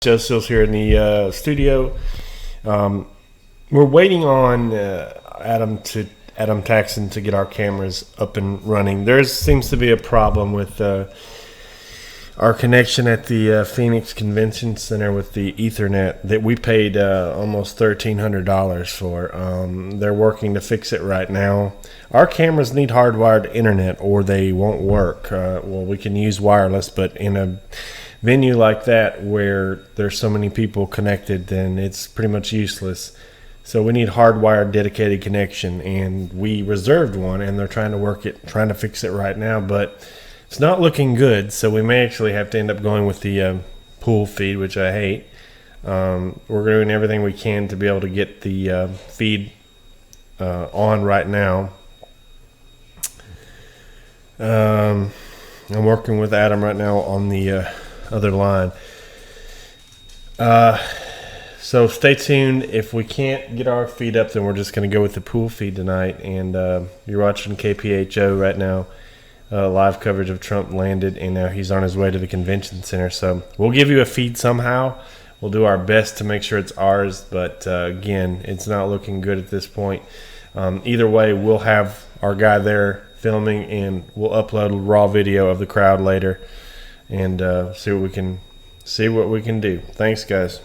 Joseph's here in the studio. Um, we're waiting on Adam Taxon to get our cameras up and running. There seems to be a problem with our connection at the Phoenix Convention Center with the Ethernet that we paid almost $1,300 for. They're working to fix it right now. Our cameras need hardwired internet or they won't work. Well, we can use wireless, but in a venue like that where there's so many people connected, then it's pretty much useless. So we need hardwired dedicated connection, and we reserved one, and they're trying to fix it right now, but it's not looking good. So we may actually have to end up going with the pool feed, which I hate. We're doing everything we can to be able to get the feed on right now. I'm working with Adam right now on the other line. So stay tuned. If we can't get our feed up, then we're just going to go with the pool feed tonight. And you're watching KPHO right now. Live coverage of Trump landed, and now he's on his way to the convention center. So we'll give you a feed somehow. We'll do our best to make sure it's ours. But again, it's not looking good at this point. Either way, we'll have our guy there filming, and we'll upload a raw video of the crowd later and see what we can do. Thanks, guys.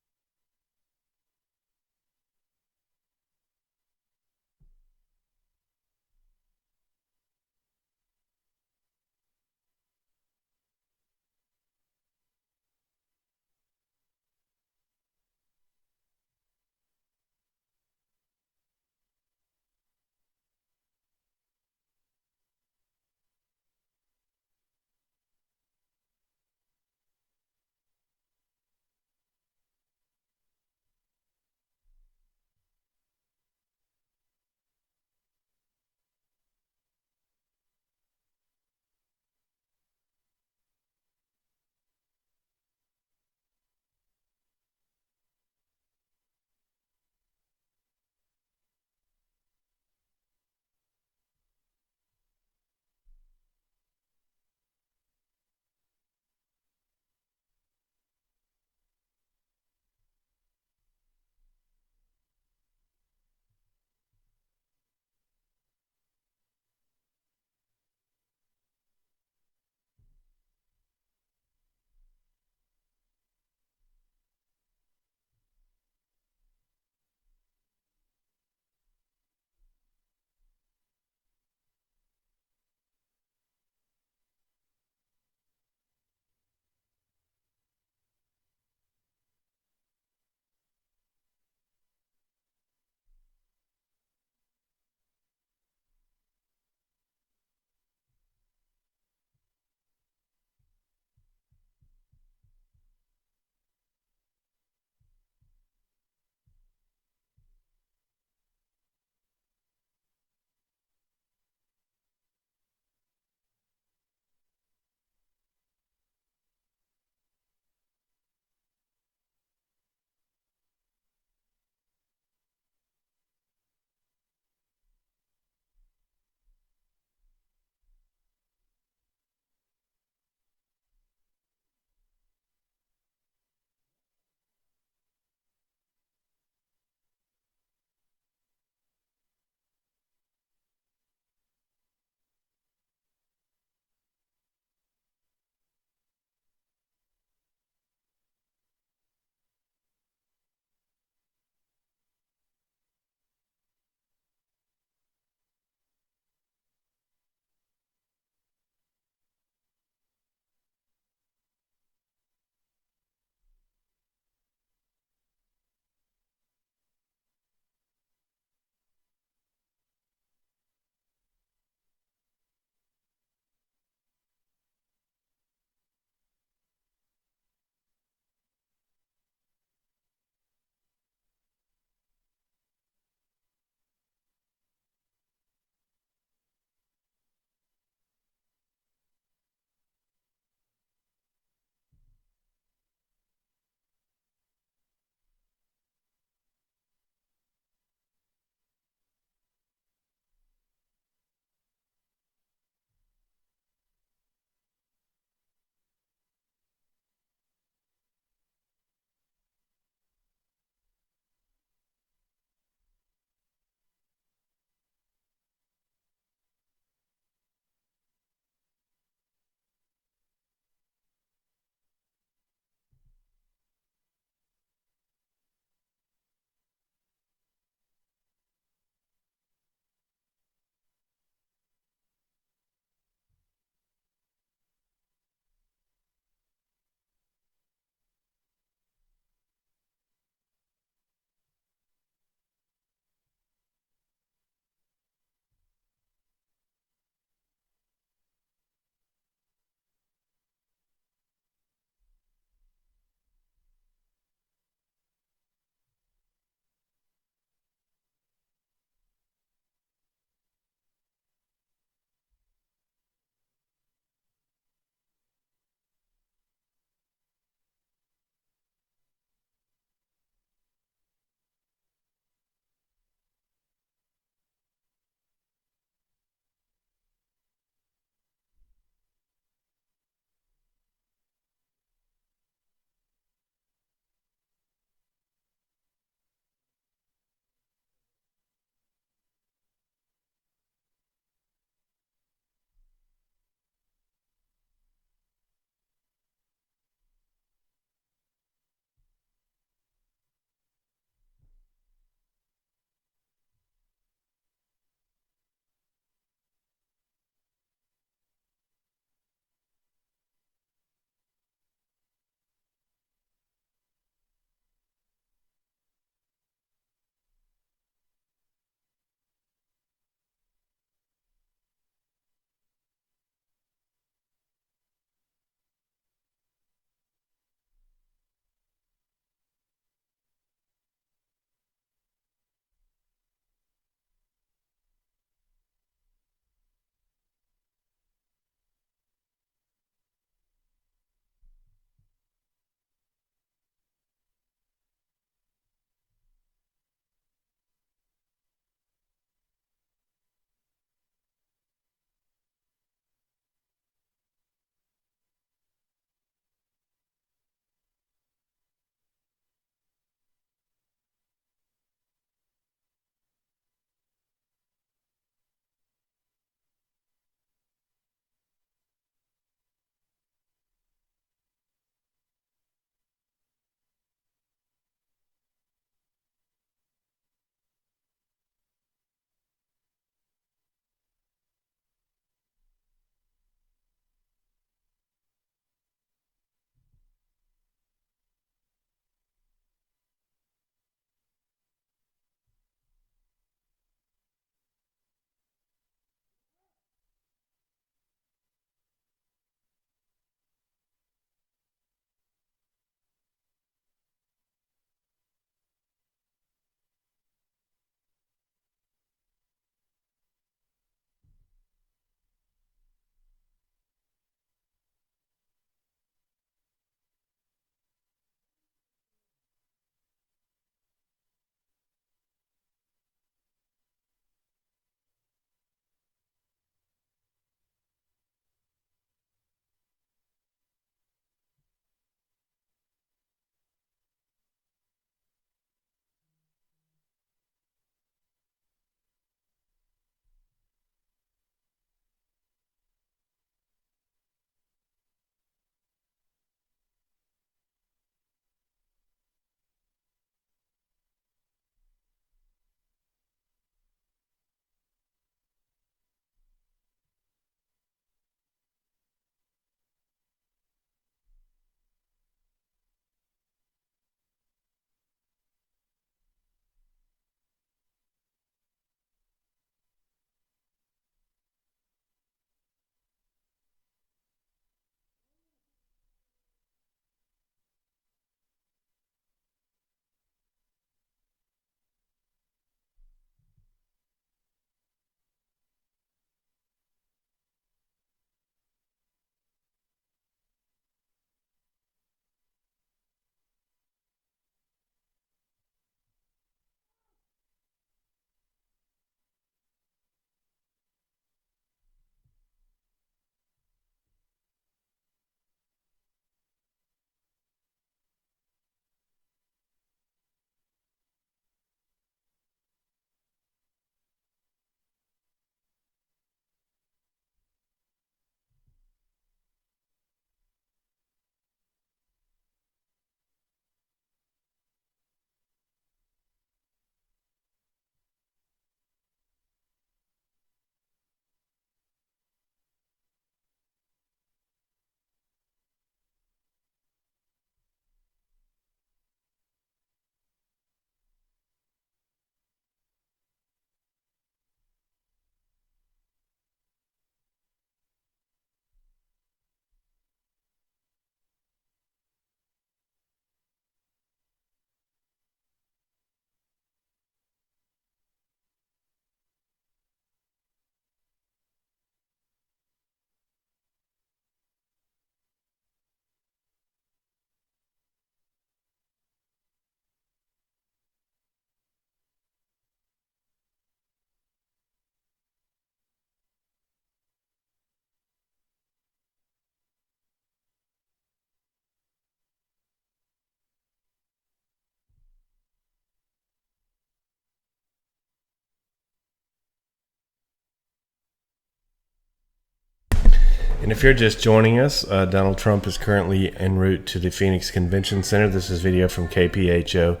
And if you're just joining us, Donald Trump is currently en route to the Phoenix Convention Center. This is video from KPHO,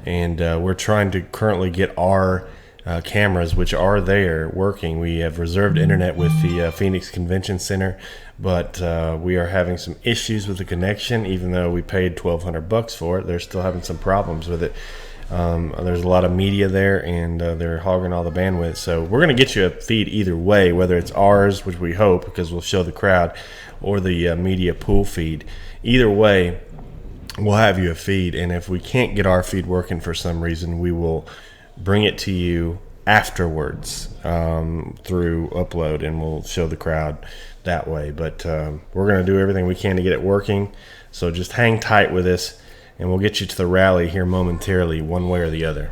and we're trying to currently get our cameras, which are there, working. We have reserved internet with the Phoenix Convention Center, but we are having some issues with the connection. Even though we paid $1,200 for it, they're still having some problems with it. There's a lot of media there, and they're hogging all the bandwidth. So we're going to get you a feed either way, whether it's ours, which we hope because we'll show the crowd, or the media pool feed. Either way, we'll have you a feed, and if we can't get our feed working for some reason, we will bring it to you afterwards through upload, and we'll show the crowd that way. But we're going to do everything we can to get it working, so just hang tight with us, and we'll get you to the rally here momentarily, one way or the other.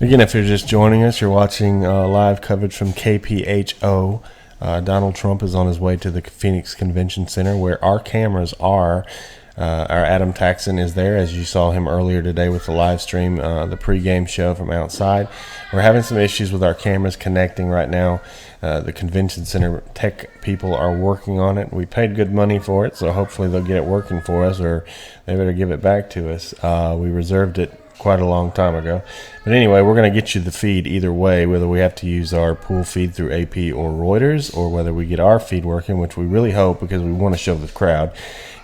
Again, if you're just joining us, you're watching live coverage from KPHO. Donald Trump is on his way to the Phoenix Convention Center, where our cameras are. Our Adam Taxon is there, as you saw him earlier today with the live stream, the pregame show from outside. We're having some issues with our cameras connecting right now. The Convention Center tech people are working on it. We paid good money for it, so hopefully they'll get it working for us, or they better give it back to us. We reserved it quite a long time ago. But anyway, we're going to get you the feed either way, whether we have to use our pool feed through AP or Reuters, or whether we get our feed working, which we really hope because we want to show the crowd.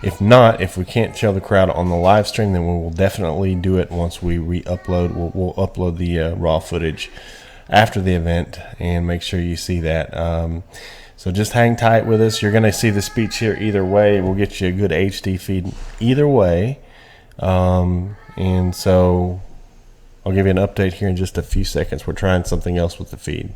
If not, if we can't show the crowd on the live stream, then we will definitely do it once we re-upload. We'll upload the raw footage after the event and make sure you see that. So just hang tight with us. You're going to see the speech here either way. We'll get you a good HD feed either way. And so I'll give you an update here in just a few seconds. We're trying something else with the feed.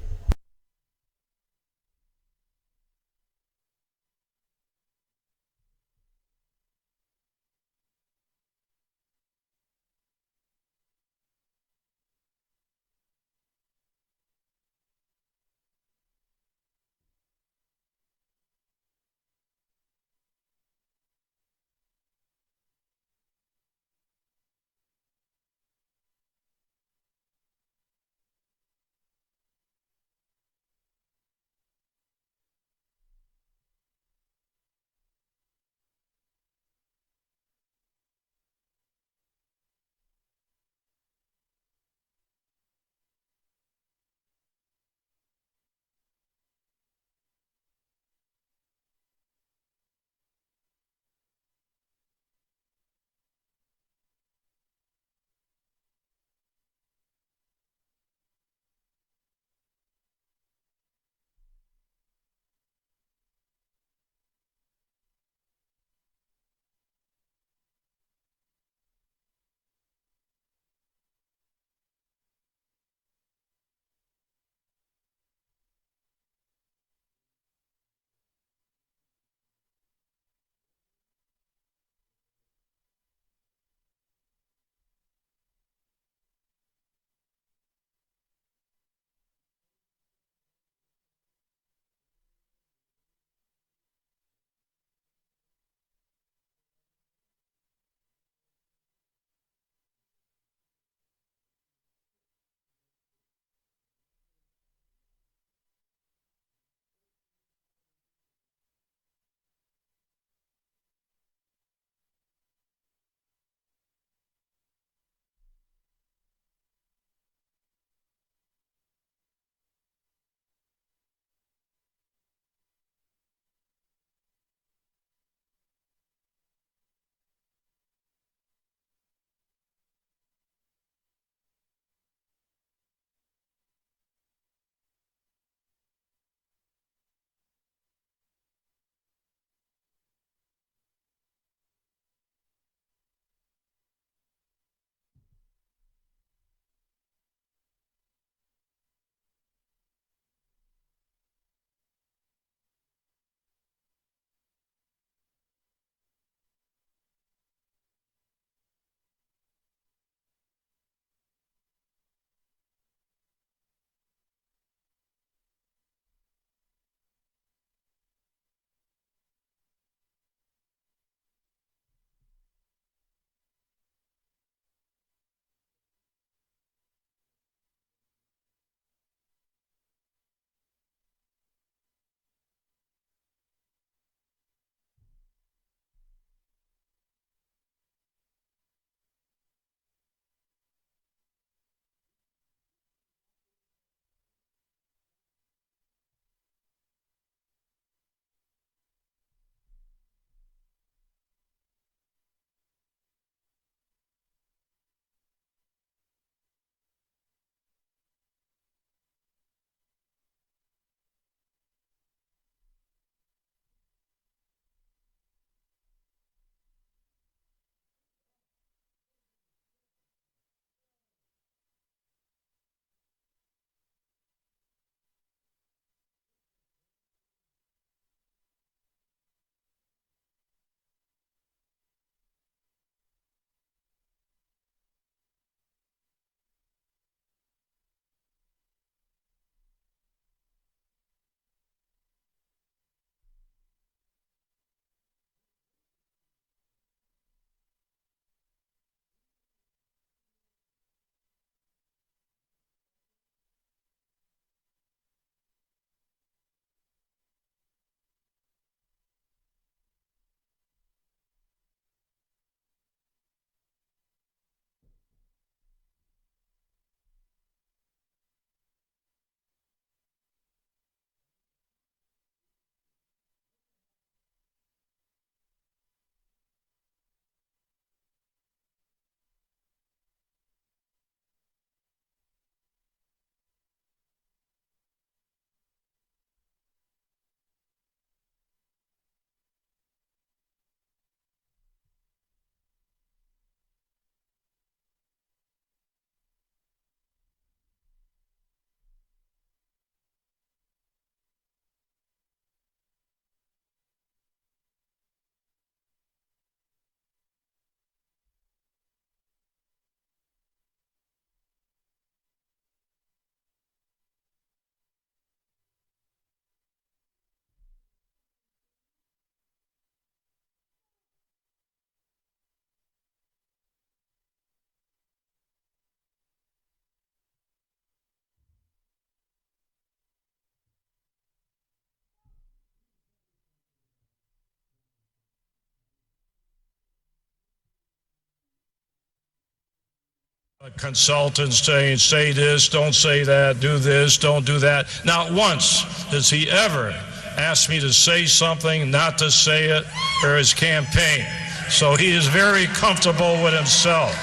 Consultants saying, say this, don't say that, do this, don't do that. Not once has he ever asked me to say something, not to say it, or his campaign. So he is very comfortable with himself.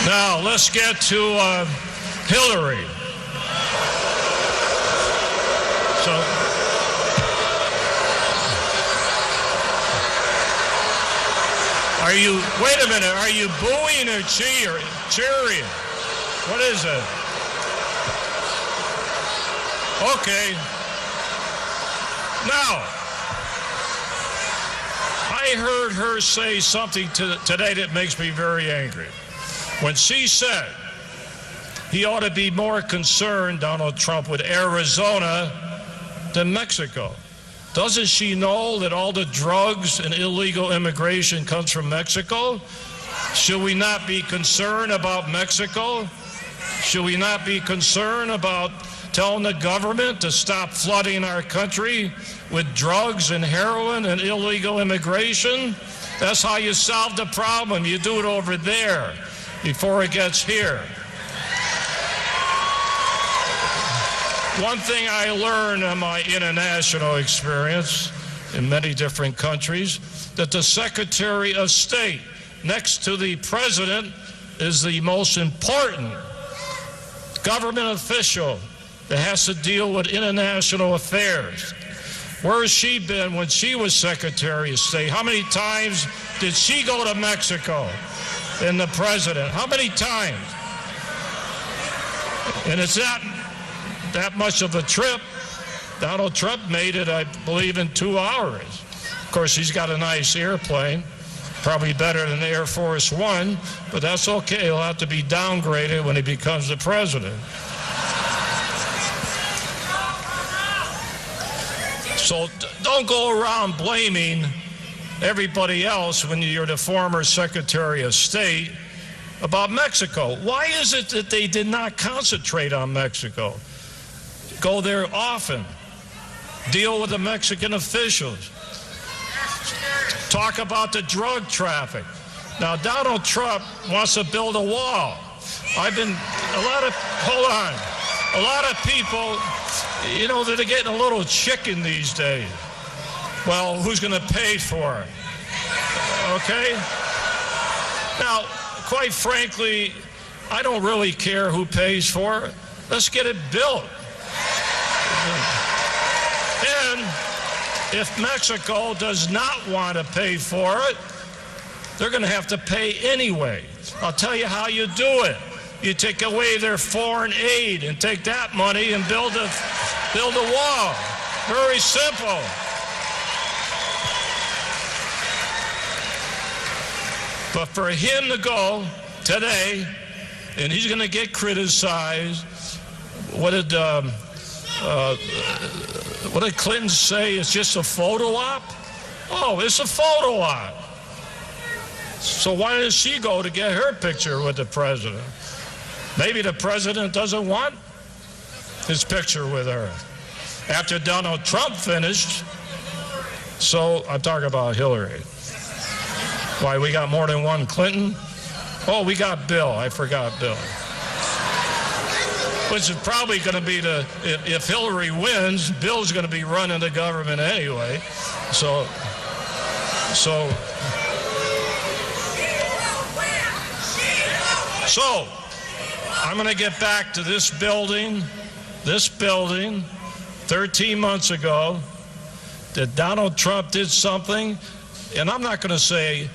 Now, let's get to Hillary. Wait a minute, are you booing or cheering? What is it? Okay. Now, I heard her say something today that makes me very angry. When she said he ought to be more concerned, Donald Trump, with Arizona than Mexico. Doesn't she know that all the drugs and illegal immigration comes from Mexico? Should we not be concerned about Mexico? Should we not be concerned about telling the government to stop flooding our country with drugs and heroin and illegal immigration? That's how you solve the problem. You do it over there before it gets here. One thing I learned in my international experience in many different countries, that the Secretary of State next to the President is the most important government official that has to deal with international affairs. Where has she been when she was Secretary of State? How many times did she go to Mexico and the President? How many times? And it's not that much of a trip. Donald Trump made it, I believe, in 2 hours. Of course, he's got a nice airplane, probably better than Air Force One, but that's okay. He'll have to be downgraded when he becomes the president. So don't go around blaming everybody else when you're the former Secretary of State about Mexico. Why is it that they did not concentrate on Mexico? Go there often. Deal with the Mexican officials. Talk about the drug traffic. Now, Donald Trump wants to build a wall. A lot of people, you know, they're getting a little chicken these days. Well, who's going to pay for it? Okay? Now, quite frankly, I don't really care who pays for it. Let's get it built. And if Mexico does not want to pay for it, they're going to have to pay anyway. I'll tell you how you do it. You take away their foreign aid and take that money and build a wall. Very simple. But for him to go today, and he's going to get criticized, what did Clinton say? It's just a photo op? Oh, it's a photo op. So why does she go to get her picture with the president? Maybe the president doesn't want his picture with her. After Donald Trump finished, so I'm talking about Hillary. Why, we got more than one Clinton? Oh, we got Bill. I forgot Bill. Which is probably going to be if Hillary wins, Bill's going to be running the government anyway. So I'm going to get back to this building, 13 months ago, that Donald Trump did something, and I'm not going to say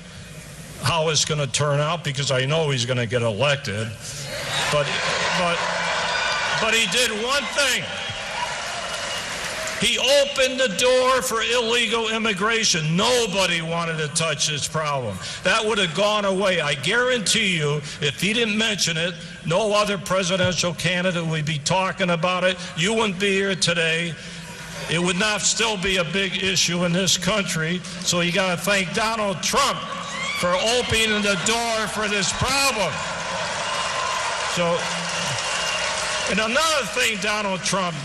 how it's going to turn out because I know he's going to get elected, but he did one thing. He opened the door for illegal immigration. Nobody wanted to touch this problem. That would have gone away. I guarantee you, if he didn't mention it, no other presidential candidate would be talking about it. You wouldn't be here today. It would not still be a big issue in this country. So you got to thank Donald Trump for opening the door for this problem. So, and another thing, Donald Trump,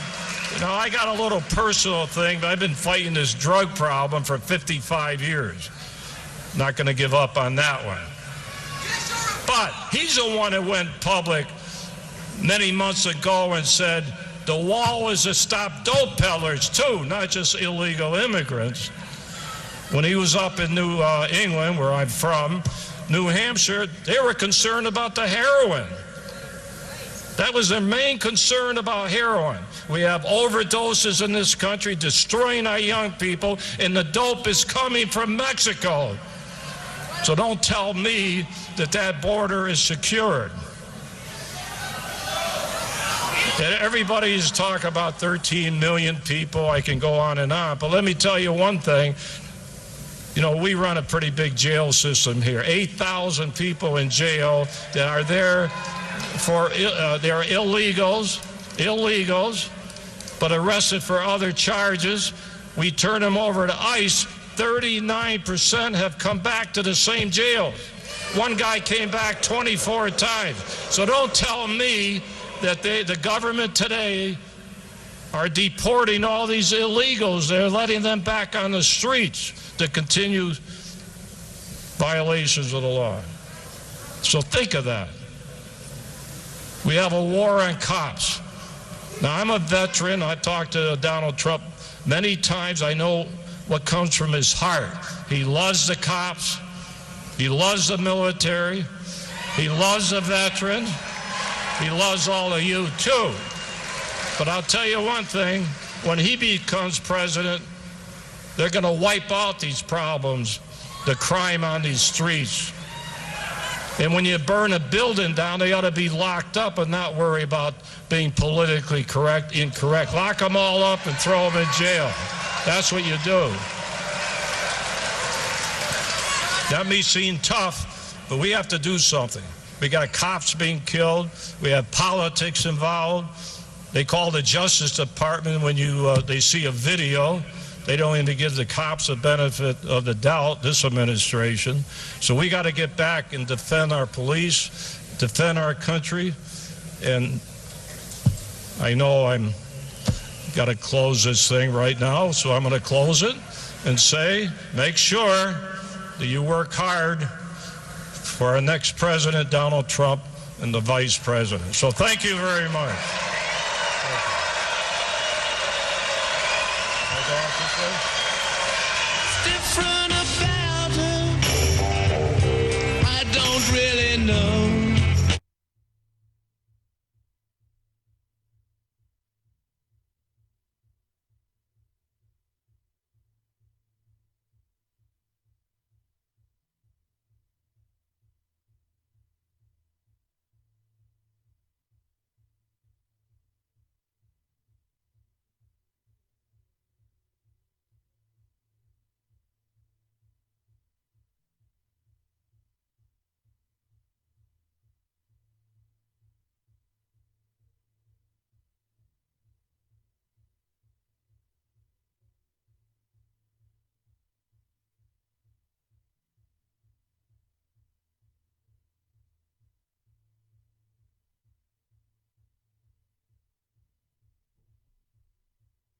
you know, I got a little personal thing, but I've been fighting this drug problem for 55 years. Not going to give up on that one. But he's the one that went public many months ago and said the wall is to stop dope peddlers too, not just illegal immigrants. When he was up in New England, where I'm from, New Hampshire, they were concerned about the heroin. That was their main concern about heroin. We have overdoses in this country, destroying our young people, and the dope is coming from Mexico. So don't tell me that that border is secured. And everybody's talking about 13 million people. I can go on and on. But let me tell you one thing. You know, we run a pretty big jail system here. 8,000 people in jail that are there for, they're illegals, but arrested for other charges. We turn them over to ICE. 39% have come back to the same jail. One guy came back 24 times. So don't tell me that the government today are deporting all these illegals. They're letting them back on the streets to continue violations of the law. So think of that. We have a war on cops. Now, I'm a veteran. I talked to Donald Trump many times. I know what comes from his heart. He loves the cops. He loves the military. He loves the veterans. He loves all of you, too. But I'll tell you one thing. When he becomes president, they're going to wipe out these problems, the crime on these streets. And when you burn a building down, they ought to be locked up and not worry about being politically incorrect. Lock them all up and throw them in jail. That's what you do. That may seem tough, but we have to do something. We got cops being killed. We have politics involved. They call the Justice Department when they see a video. They don't even give the cops the benefit of the doubt, this administration. So we got to get back and defend our police, defend our country. And I know I'm got to close this thing right now, so I'm going to close it and say, make sure that you work hard for our next president, Donald Trump, and the vice president. So thank you very much. Different about her, I don't really know.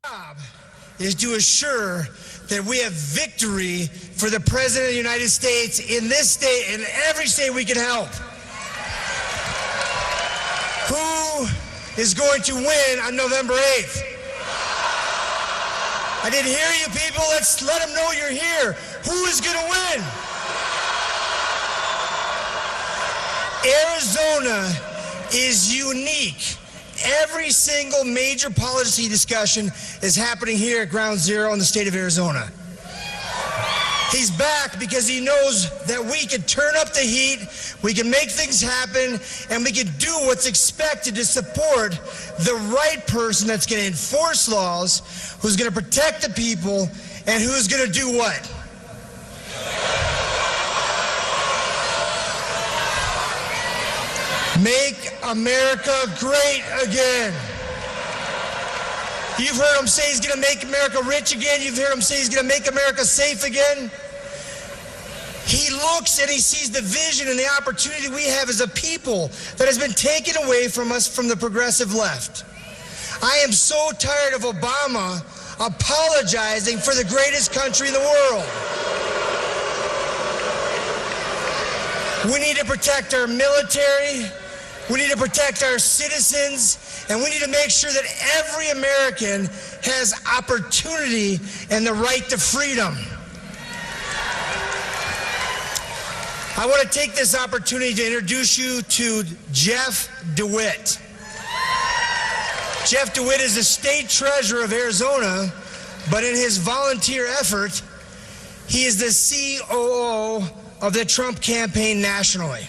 Job is to assure that we have victory for the President of the United States in this state and every state we can help. Who is going to win on November 8th? I didn't hear you people. Let's let them know you're here. Who is going to win? Arizona is unique. Every single major policy discussion is happening here at Ground Zero in the state of Arizona. He's back because he knows that we can turn up the heat, we can make things happen, and we can do what's expected to support the right person that's going to enforce laws, who's going to protect the people, and who's going to do what? Make America great again. You've heard him say he's going to make America rich again. You've heard him say he's going to make America safe again. He looks and he sees the vision and the opportunity we have as a people that has been taken away from us from the progressive left. I am so tired of Obama apologizing for the greatest country in the world. We need to protect our military. We need to protect our citizens. And we need to make sure that every American has opportunity and the right to freedom. I want to take this opportunity to introduce you to Jeff DeWit. Jeff DeWit is the state treasurer of Arizona, but in his volunteer effort, he is the COO of the Trump campaign nationally.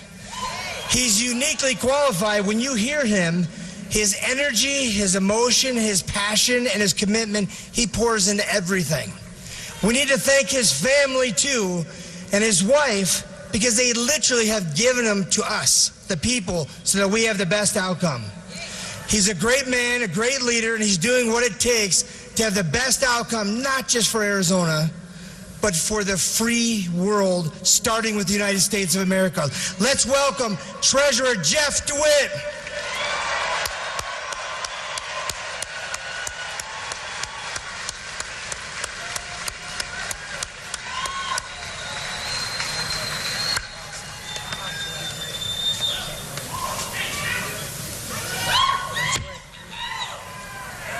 He's uniquely qualified. When you hear him, his energy, his emotion, his passion, and his commitment, he pours into everything. We need to thank his family, too, and his wife, because they literally have given him to us, the people, so that we have the best outcome. He's a great man, a great leader, and he's doing what it takes to have the best outcome, not just for Arizona, but for the free world, starting with the United States of America. Let's welcome Treasurer Jeff DeWit.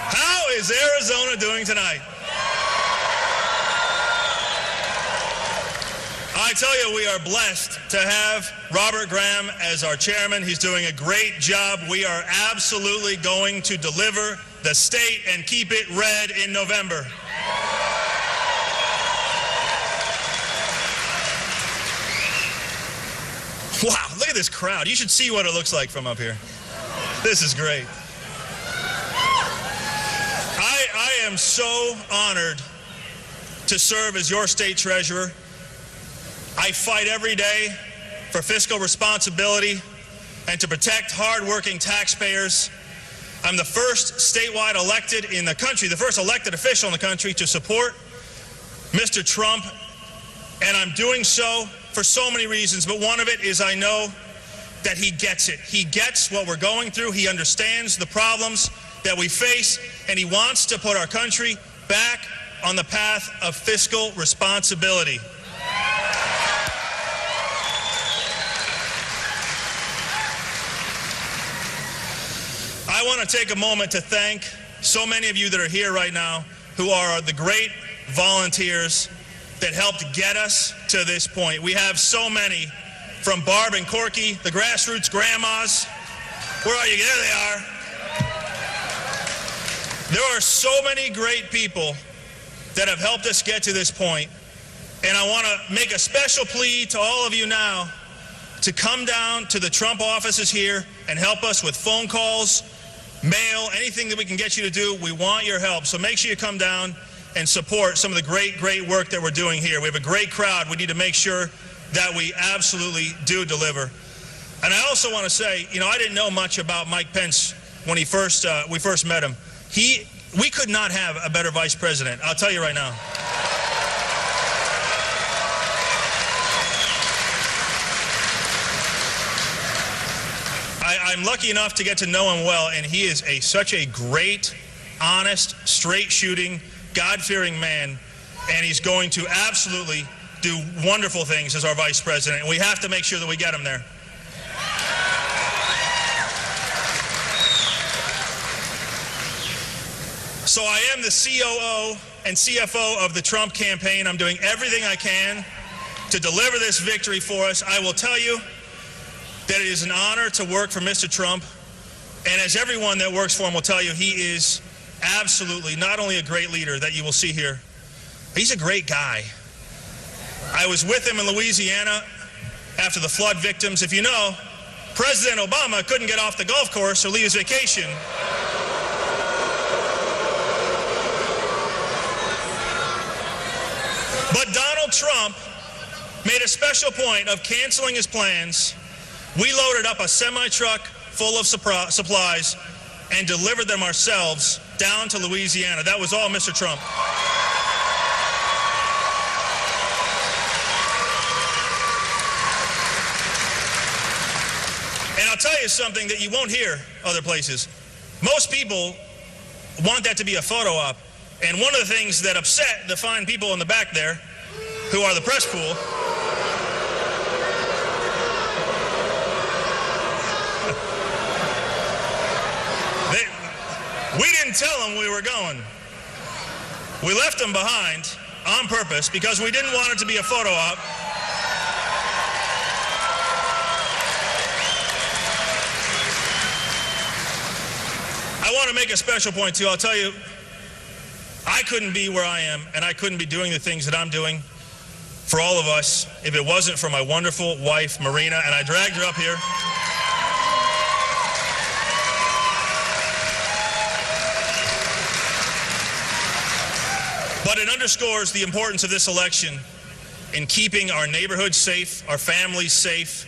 How is Arizona doing tonight? I tell you, we are blessed to have Robert Graham as our chairman. He's doing a great job. We are absolutely going to deliver the state and keep it red in November. Wow, look at this crowd. You should see what it looks like from up here. This is great. I am so honored to serve as your state treasurer. I fight every day for fiscal responsibility and to protect hardworking taxpayers. I'm the first statewide elected in the country, the first elected official in the country to support Mr. Trump, and I'm doing so for so many reasons, but one of it is I know that he gets it. He gets what we're going through. He understands the problems that we face, and he wants to put our country back on the path of fiscal responsibility. I want to take a moment to thank so many of you that are here right now who are the great volunteers that helped get us to this point. We have so many, from Barb and Corky, the grassroots grandmas. Where are you? There they are. There are so many great people that have helped us get to this point. And I want to make a special plea to all of you now to come down to the Trump offices here and help us with phone calls, mail, anything that we can get you to do. We want your help. So make sure you come down and support some of the great work that we're doing here. We have a great crowd. We need to make sure that we absolutely do deliver. And I also want to say, you know, I didn't know much about Mike Pence when we first met him. We could not have a better vice president. I'll tell you right now. I'm lucky enough to get to know him well, and he is such a great, honest, straight-shooting, God-fearing man, and he's going to absolutely do wonderful things as our vice president, and we have to make sure that we get him there. So I am the COO and CFO of the Trump campaign. I'm doing everything I can to deliver this victory for us. I will tell you that it is an honor to work for Mr. Trump, and as everyone that works for him will tell you, he is absolutely not only a great leader that you will see here, he's a great guy. I was with him in Louisiana after the flood victims. If you know, President Obama couldn't get off the golf course or leave his vacation. But Donald Trump made a special point of canceling his plans. We loaded up a semi-truck full of supplies and delivered them ourselves down to Louisiana. That was all Mr. Trump. And I'll tell you something that you won't hear other places. Most people want that to be a photo op. And one of the things that upset the fine people in the back there, who are the press pool, We didn't tell them we were going. We left them behind on purpose because we didn't want it to be a photo op. I want to make a special point, too. I'll tell you, I couldn't be where I am, and I couldn't be doing the things that I'm doing for all of us if it wasn't for my wonderful wife, Marina, and I dragged her up here. But it underscores the importance of this election in keeping our neighborhoods safe, our families safe.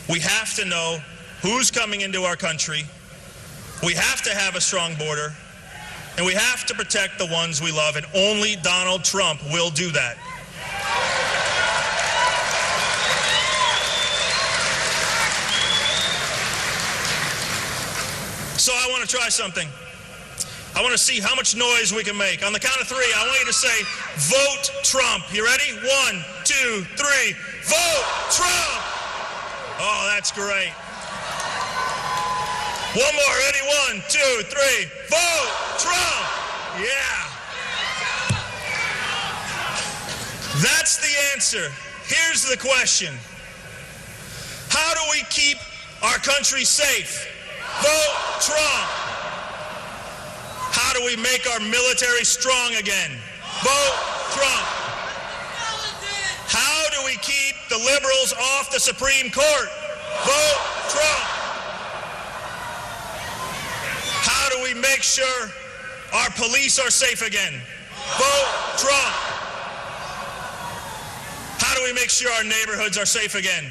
We have to know who's coming into our country. We have to have a strong border, and we have to protect the ones we love, and only Donald Trump will do that. So I want to try something. I want to see how much noise we can make. On the count of three, I want you to say, vote Trump. You ready? 1, 2, 3. Vote Trump! Oh, that's great. One more. Ready? 1, 2, 3. Vote Trump! Yeah. That's the answer. Here's the question. How do we keep our country safe? Vote Trump. How do we make our military strong again? Vote Trump. How do we keep the liberals off the Supreme Court? Vote Trump. How do we make sure our police are safe again? Vote Trump. How do we make sure our neighborhoods are safe again?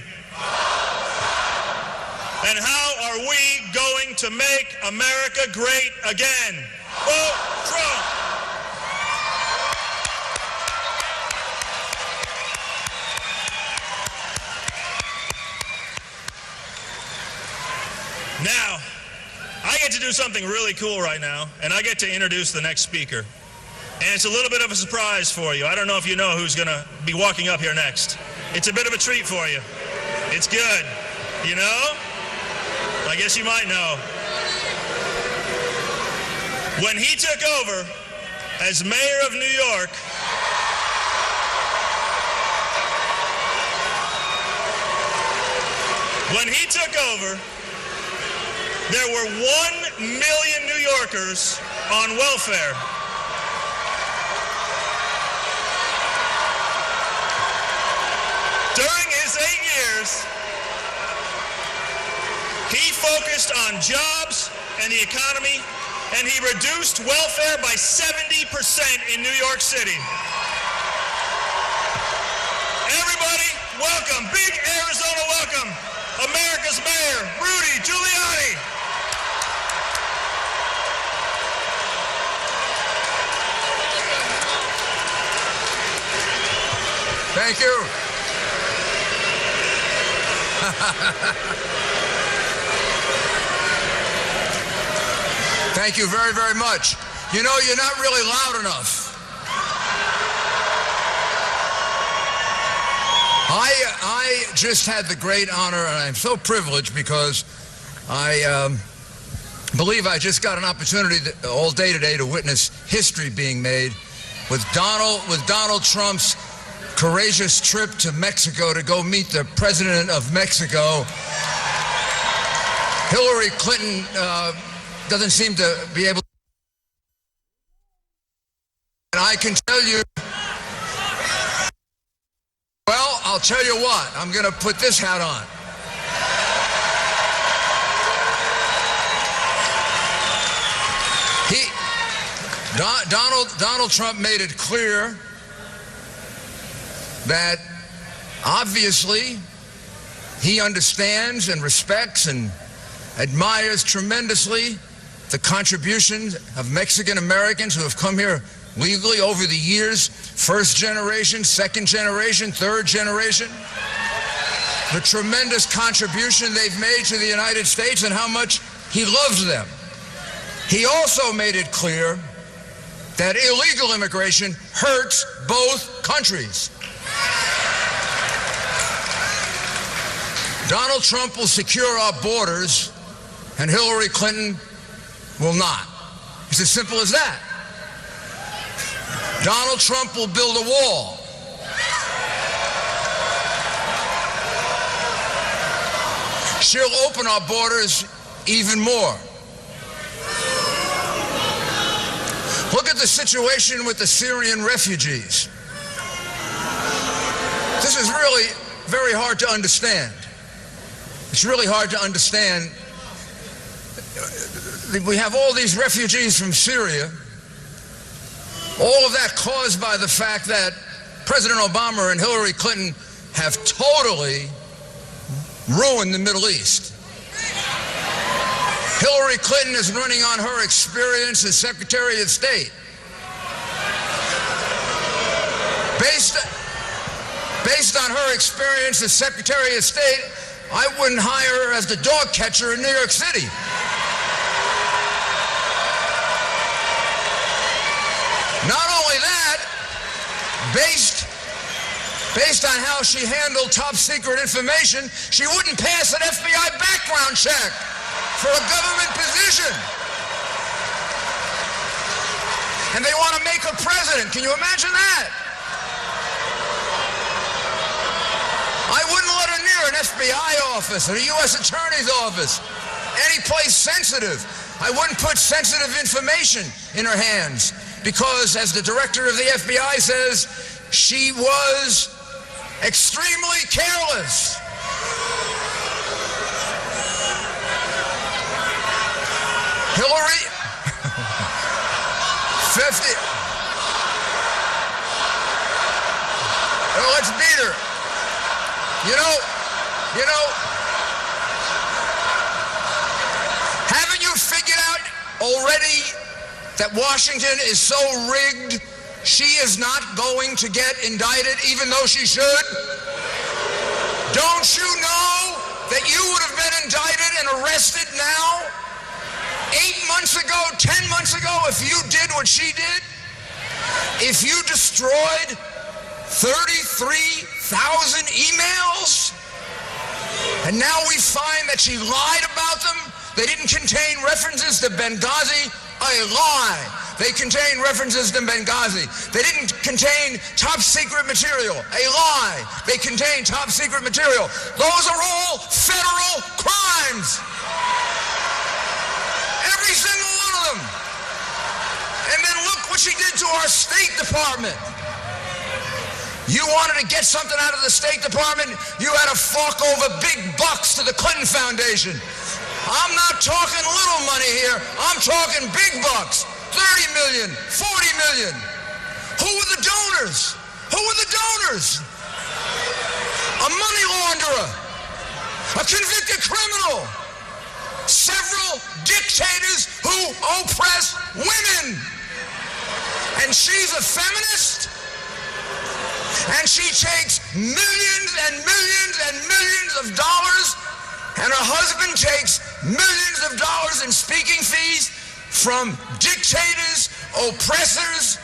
And how are we going to make America great again? Vote Trump! Now, I get to do something really cool right now, and I get to introduce the next speaker. And it's a little bit of a surprise for you. I don't know if you know who's going to be walking up here next. It's a bit of a treat for you. It's good. You know? I guess you might know. When he took over as mayor of New York, there were 1 million New Yorkers on welfare. During his 8 years, he focused on jobs and the economy, and he reduced welfare by 70% in New York City. Everybody, welcome, big Arizona welcome, America's Mayor, Rudy Giuliani. Thank you. Thank you very, very much. You know, you're not really loud enough. I just had the great honor, and I'm so privileged because I believe I just got an opportunity all day today to witness history being made with Donald Trump's courageous trip to Mexico to go meet the president of Mexico. Hillary Clinton doesn't seem to be able to. And I can tell you, well, I'll tell you what, I'm going to put this hat on. Donald Trump made it clear that obviously he understands and respects and admires tremendously the contributions of Mexican Americans who have come here legally over the years, first generation, second generation, third generation, the tremendous contribution they've made to the United States and how much he loves them. He also made it clear that illegal immigration hurts both countries. Donald Trump will secure our borders, and Hillary Clinton will not. It's as simple as that. Donald Trump will build a wall. She'll open our borders even more. Look at the situation with the Syrian refugees. This is really very hard to understand. It's really hard to understand. We have all these refugees from Syria, all of that caused by the fact that President Obama and Hillary Clinton have totally ruined the Middle East. Hillary Clinton is running on her experience as Secretary of State. Based on her experience as Secretary of State, I wouldn't hire her as the dog catcher in New York City. Not only that, based on how she handled top secret information, she wouldn't pass an FBI background check for a government position. And they want to make her president. Can you imagine that? I wouldn't let her near an FBI office or a U.S. Attorney's office, any place sensitive. I wouldn't put sensitive information in her hands because, as the director of the FBI says, she was extremely careless. Hillary, 50. Well, let's beat her. You know, haven't you figured out already that Washington is so rigged she is not going to get indicted even though she should? Don't you know that you would have been indicted and arrested now 8 months ago, 10 months ago if you did what she did? If you destroyed 33,000 emails, and now we find that she lied about them. They didn't contain references to Benghazi. A lie. They contain references to Benghazi. They didn't contain top secret material. A lie. They contain top secret material. Those are all federal crimes. Every single one of them. And then look what she did to our State Department. You wanted to get something out of the State Department, you had to fork over big bucks to the Clinton Foundation. I'm not talking little money here, I'm talking big bucks. 30 million, 40 million. Who were the donors? Who were the donors? A money launderer, a convicted criminal, several dictators who oppress women. And she's a feminist? And she takes millions and millions and millions of dollars, and her husband takes millions of dollars in speaking fees from dictators, oppressors,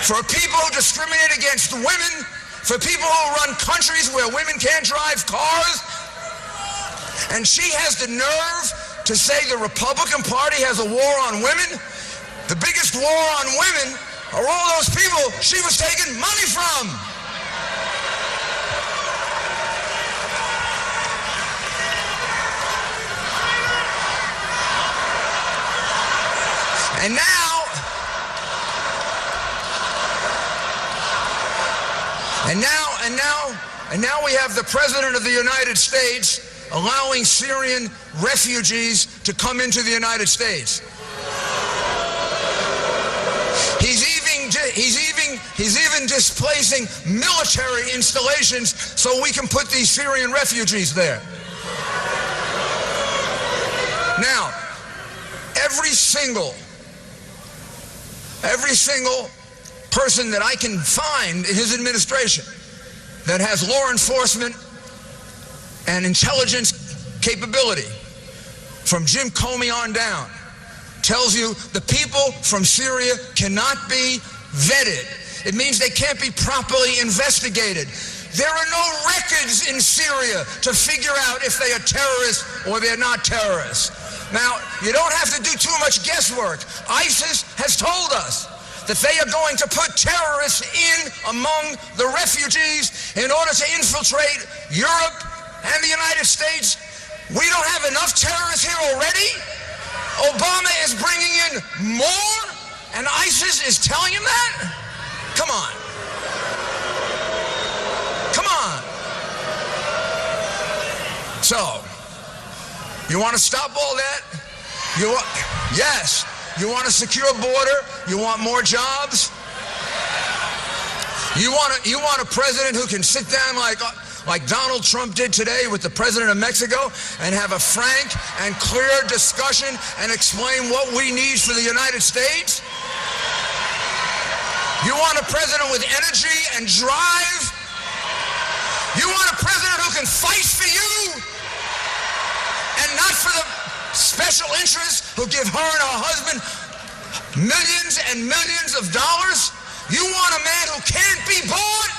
for people who discriminate against women, for people who run countries where women can't drive cars. And she has the nerve to say the Republican Party has a war on women. The biggest war on women are all those people she was taking money from. And now we have the President of the United States allowing Syrian refugees to come into the United States. He's even displacing military installations so we can put these Syrian refugees there. Now, every single person that I can find in his administration that has law enforcement and intelligence capability, from Jim Comey on down, tells you the people from Syria cannot be vetted. It means they can't be properly investigated. There are no records in Syria to figure out if they are terrorists or they're not terrorists. Now, you don't have to do too much guesswork. ISIS has told us that they are going to put terrorists in among the refugees in order to infiltrate Europe and the United States. We don't have enough terrorists here already? Obama is bringing in more, and ISIS is telling him that? Come on. Come on. So, you want to stop all that? Yes. You want a secure border? You want more jobs? You want a president who can sit down like Donald Trump did today with the president of Mexico and have a frank and clear discussion and explain what we need for the United States? You want a president with energy and drive? You want a president who can fight for you and not for the special interests who give her and her husband millions and millions of dollars? You want a man who can't be bought?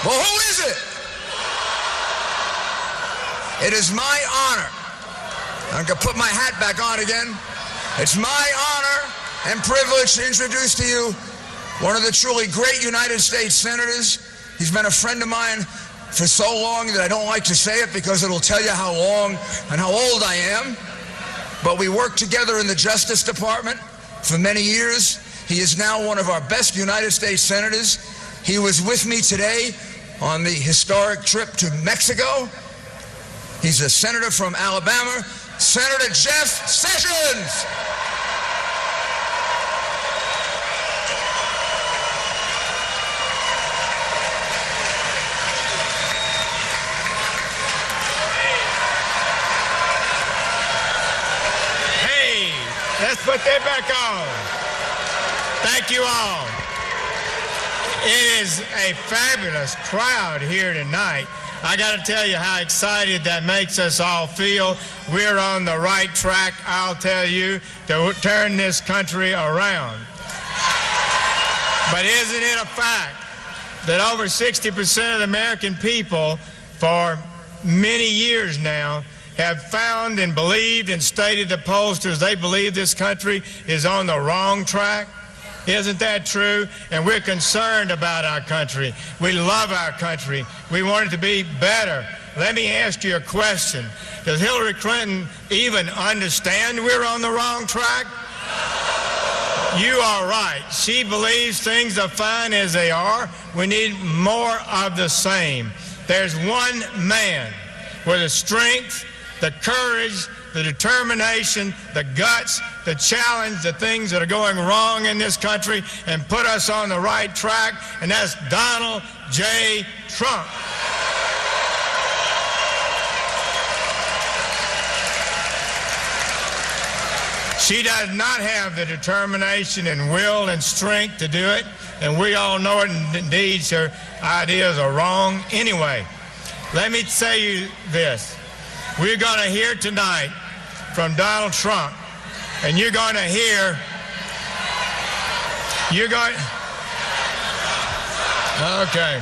Well, who is it? It is my honor. I'm going to put my hat back on again. It's my honor and privilege to introduce to you one of the truly great United States senators. He's been a friend of mine for so long that I don't like to say it because it'll tell you how long and how old I am. But we worked together in the Justice Department for many years. He is now one of our best United States senators. He was with me today on the historic trip to Mexico. He's a senator from Alabama, Senator Jeff Sessions. Let's put that back on. Thank you all. It is a fabulous crowd here tonight. I got to tell you how excited that makes us all feel. We're on the right track, I'll tell you, to turn this country around. But isn't it a fact that over 60% of the American people for many years now have found and believed and stated to pollsters they believe this country is on the wrong track? Isn't that true? And we're concerned about our country. We love our country. We want it to be better. Let me ask you a question. Does Hillary Clinton even understand we're on the wrong track? You are right. She believes things are fine as they are. We need more of the same. There's one man with the strength, the courage, the determination, the guts, the challenge, the things that are going wrong in this country and put us on the right track, and that's Donald J. Trump. She does not have the determination and will and strength to do it, and we all know it, and indeed her ideas are wrong anyway. Let me say you this. We're going to hear tonight from Donald Trump, and you're going to hear, okay.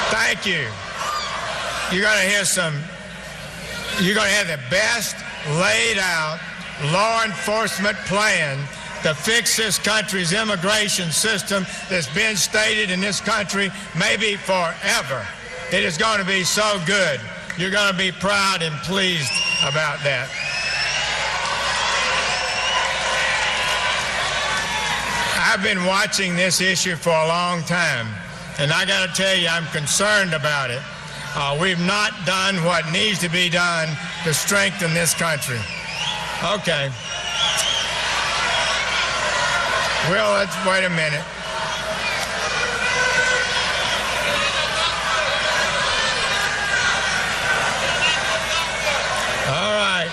Thank you. You're going to hear you're going to have the best laid out law enforcement plan to fix this country's immigration system that's been stated in this country maybe forever. It is going to be so good. You're going to be proud and pleased about that. I've been watching this issue for a long time, and I got to tell you, I'm concerned about it. We've not done what needs to be done to strengthen this country. Okay. Well, let's wait a minute. All right.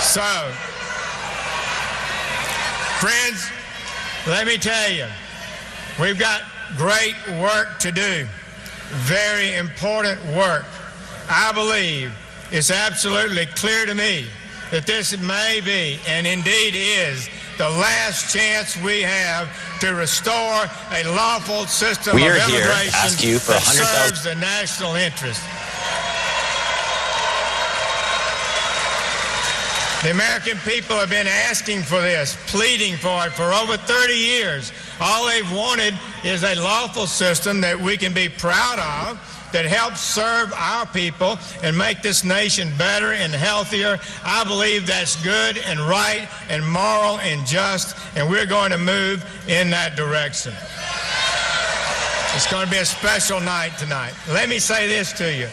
So, friends, let me tell you, we've got great work to do. Very important work. I believe it's absolutely clear to me that this may be, and indeed is, the last chance we have to restore a lawful system of We are here to immigration ask you for that 100,000 serves the national interest. The American people have been asking for this, pleading for it for over 30 years. All they've wanted is a lawful system that we can be proud of, that helps serve our people and make this nation better and healthier. I believe that's good and right and moral and just, and we're going to move in that direction. It's going to be a special night tonight. Let me say this to you.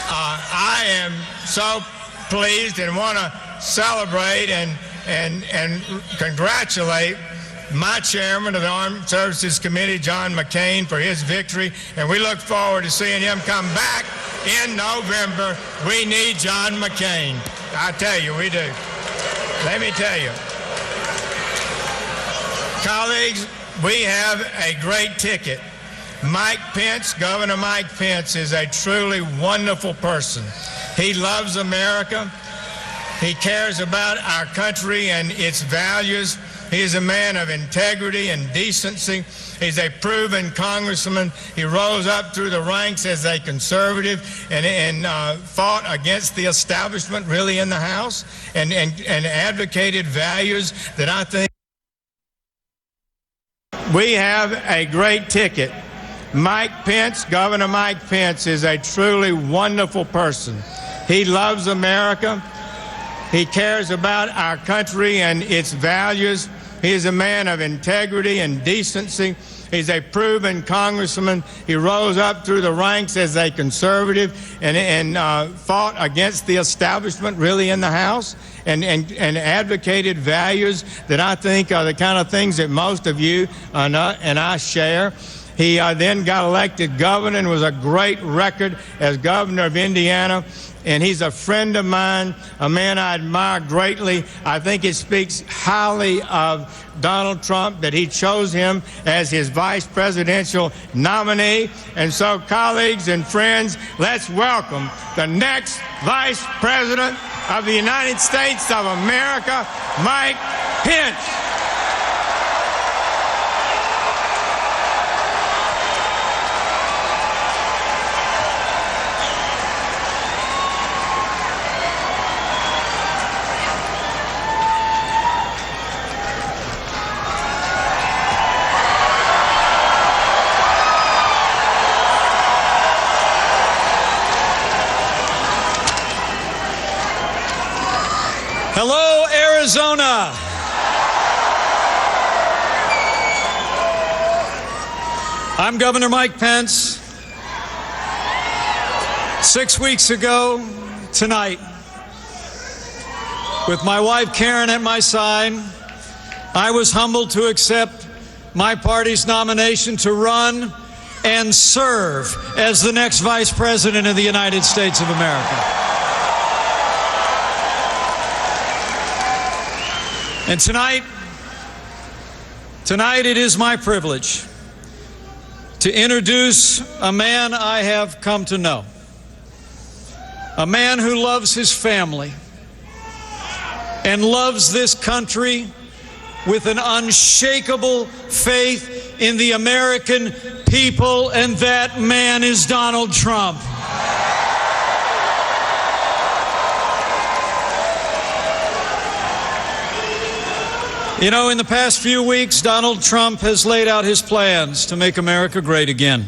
I am so pleased and want to celebrate and congratulate my chairman of the Armed Services Committee, John McCain, for his victory, and we look forward to seeing him come back in November. We need John McCain. I tell you, we do. Let me tell you. Colleagues, we have a great ticket. Mike Pence, Governor Mike Pence, is a truly wonderful person. He loves America. He cares about our country and its values. He is a man of integrity and decency. He's a proven congressman. He rose up through the ranks as a conservative and fought against the establishment, really, in the House, and advocated values that I think we have a great ticket. Mike Pence, Governor Mike Pence, is a truly wonderful person. He loves America. He cares about our country and its values. He is a man of integrity and decency. He's a proven congressman. He rose up through the ranks as a conservative and fought against the establishment, really, in the House, and advocated values that I think are the kind of things that most of you and I share. He then got elected governor and was a great record as governor of Indiana. And he's a friend of mine, a man I admire greatly. I think it speaks highly of Donald Trump that he chose him as his vice presidential nominee. And so, colleagues and friends, let's welcome the next vice president of the United States of America, Mike Pence. Hello, Arizona. I'm Governor Mike Pence. 6 weeks ago tonight, with my wife Karen at my side, I was humbled to accept my party's nomination to run and serve as the next Vice President of the United States of America. And tonight it is my privilege to introduce a man I have come to know, a man who loves his family and loves this country with an unshakable faith in the American people, and that man is Donald Trump. You know, in the past few weeks, Donald Trump has laid out his plans to make America great again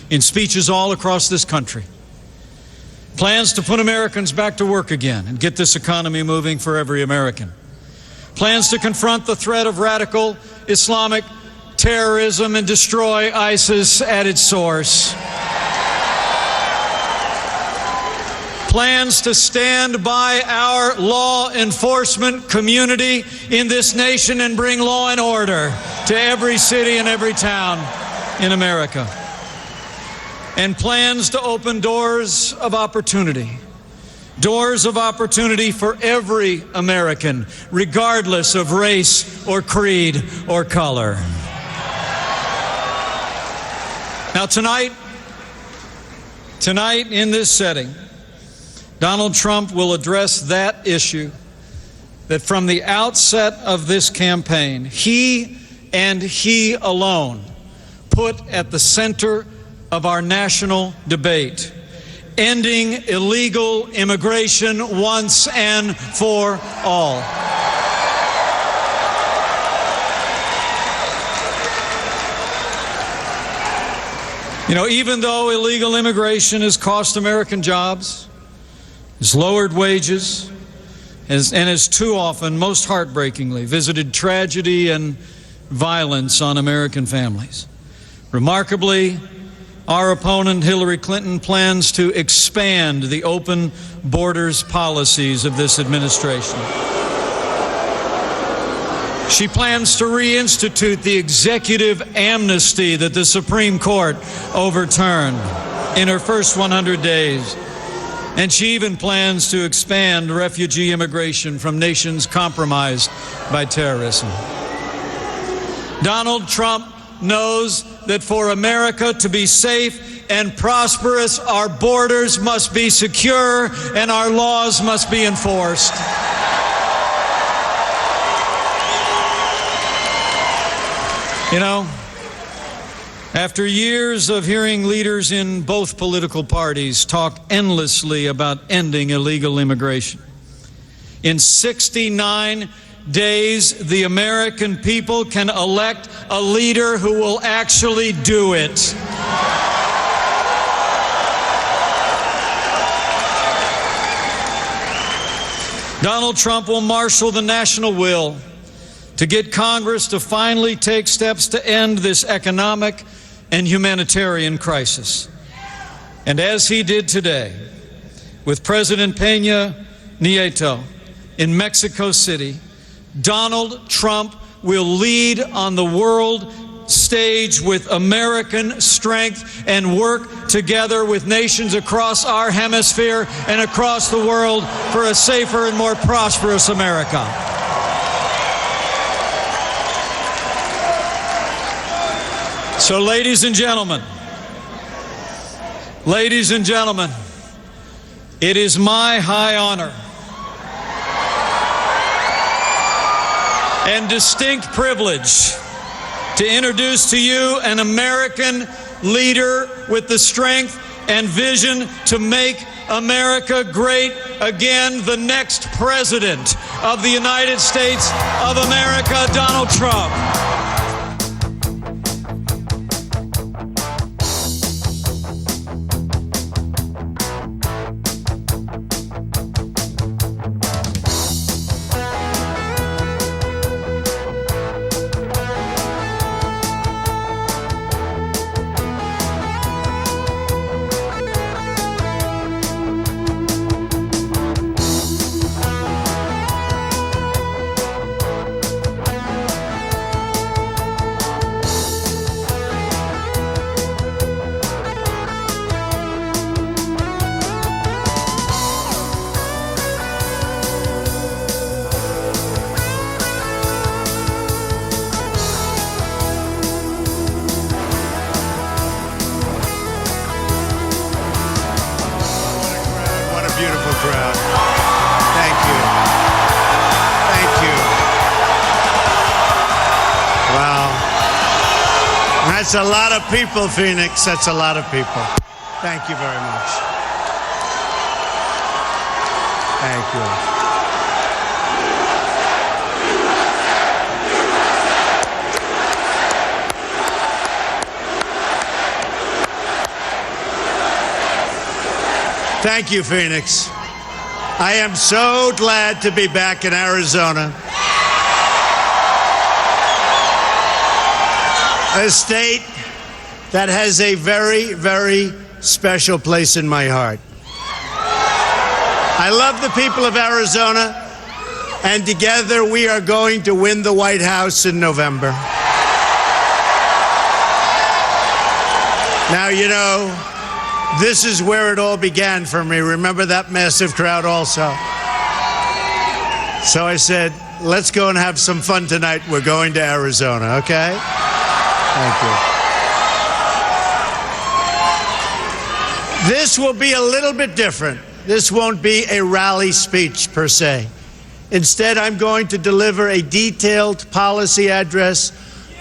in speeches all across this country. Plans to put Americans back to work again and get this economy moving for every American. Plans to confront the threat of radical Islamic terrorism and destroy ISIS at its source. Plans to stand by our law enforcement community in this nation and bring law and order to every city and every town in America. And plans to open doors of opportunity for every American, regardless of race or creed or color. Now tonight in this setting, Donald Trump will address that issue that from the outset of this campaign, he and he alone put at the center of our national debate ending illegal immigration once and for all. You know, even though illegal immigration has cost American jobs, has lowered wages, and has too often, most heartbreakingly, visited tragedy and violence on American families, remarkably, our opponent, Hillary Clinton, plans to expand the open borders policies of this administration. She plans to reinstitute the executive amnesty that the Supreme Court overturned in her first 100 days. And she even plans to expand refugee immigration from nations compromised by terrorism. Donald Trump knows that for America to be safe and prosperous, our borders must be secure and our laws must be enforced. You know, after years of hearing leaders in both political parties talk endlessly about ending illegal immigration, in 69 days, the American people can elect a leader who will actually do it. Donald Trump will marshal the national will to get Congress to finally take steps to end this economic and humanitarian crisis. And as he did today with President Peña Nieto in Mexico City, Donald Trump will lead on the world stage with American strength and work together with nations across our hemisphere and across the world for a safer and more prosperous America. So, ladies and gentlemen, it is my high honor and distinct privilege to introduce to you an American leader with the strength and vision to make America great again, the next president of the United States of America, Donald Trump. Beautiful crowd. Thank you. Thank you. Wow. That's a lot of people, Phoenix. That's a lot of people. Thank you very much. Thank you. Thank you, Phoenix. I am so glad to be back in Arizona, a state that has a very, very special place in my heart. I love the people of Arizona, and together we are going to win the White House in November. Now, you know, this is where it all began for me. Remember that massive crowd also? So I said, let's go and have some fun tonight. We're going to Arizona, okay? Thank you. This will be a little bit different. This won't be a rally speech per se. Instead, I'm going to deliver a detailed policy address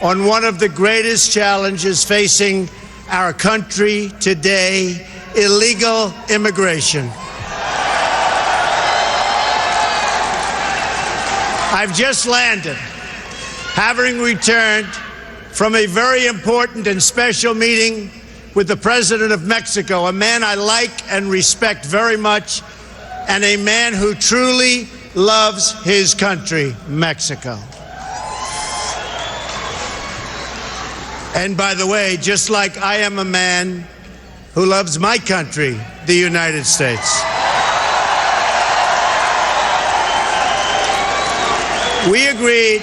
on one of the greatest challenges facing our country today: illegal immigration. I've just landed, having returned from a very important and special meeting with the President of Mexico, a man I like and respect very much, and a man who truly loves his country, Mexico. And by the way, just like I am a man who loves my country, the United States. We agreed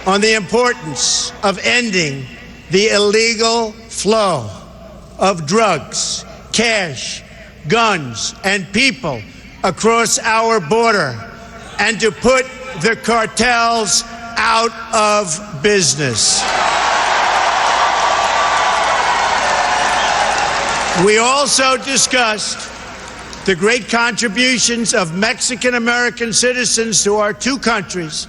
on the importance of ending the illegal flow of drugs, cash, guns, and people across our border, and to put the cartels out of business. We also discussed the great contributions of Mexican-American citizens to our two countries,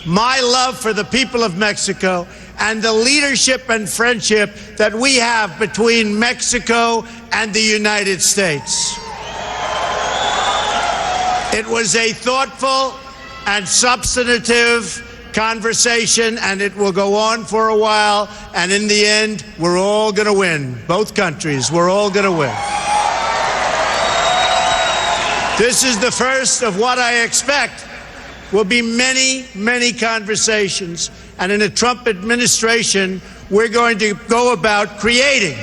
my love for the people of Mexico, and the leadership and friendship that we have between Mexico and the United States. It was a thoughtful and substantive conversation, and it will go on for a while, and in the end, we're all going to win. Both countries, we're all going to win. This is the first of what I expect will be many, many conversations. And in the Trump administration, we're going to go about creating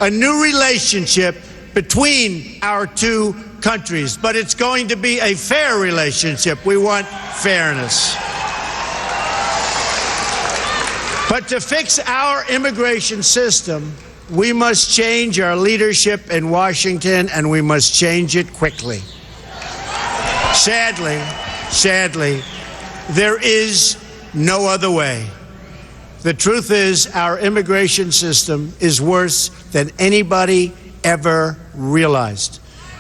a new relationship between our two countries. But it's going to be a fair relationship. We want fairness. But to fix our immigration system, we must change our leadership in Washington, and we must change it quickly. Sadly, there is no other way. The truth is, our immigration system is worse than anybody ever realized.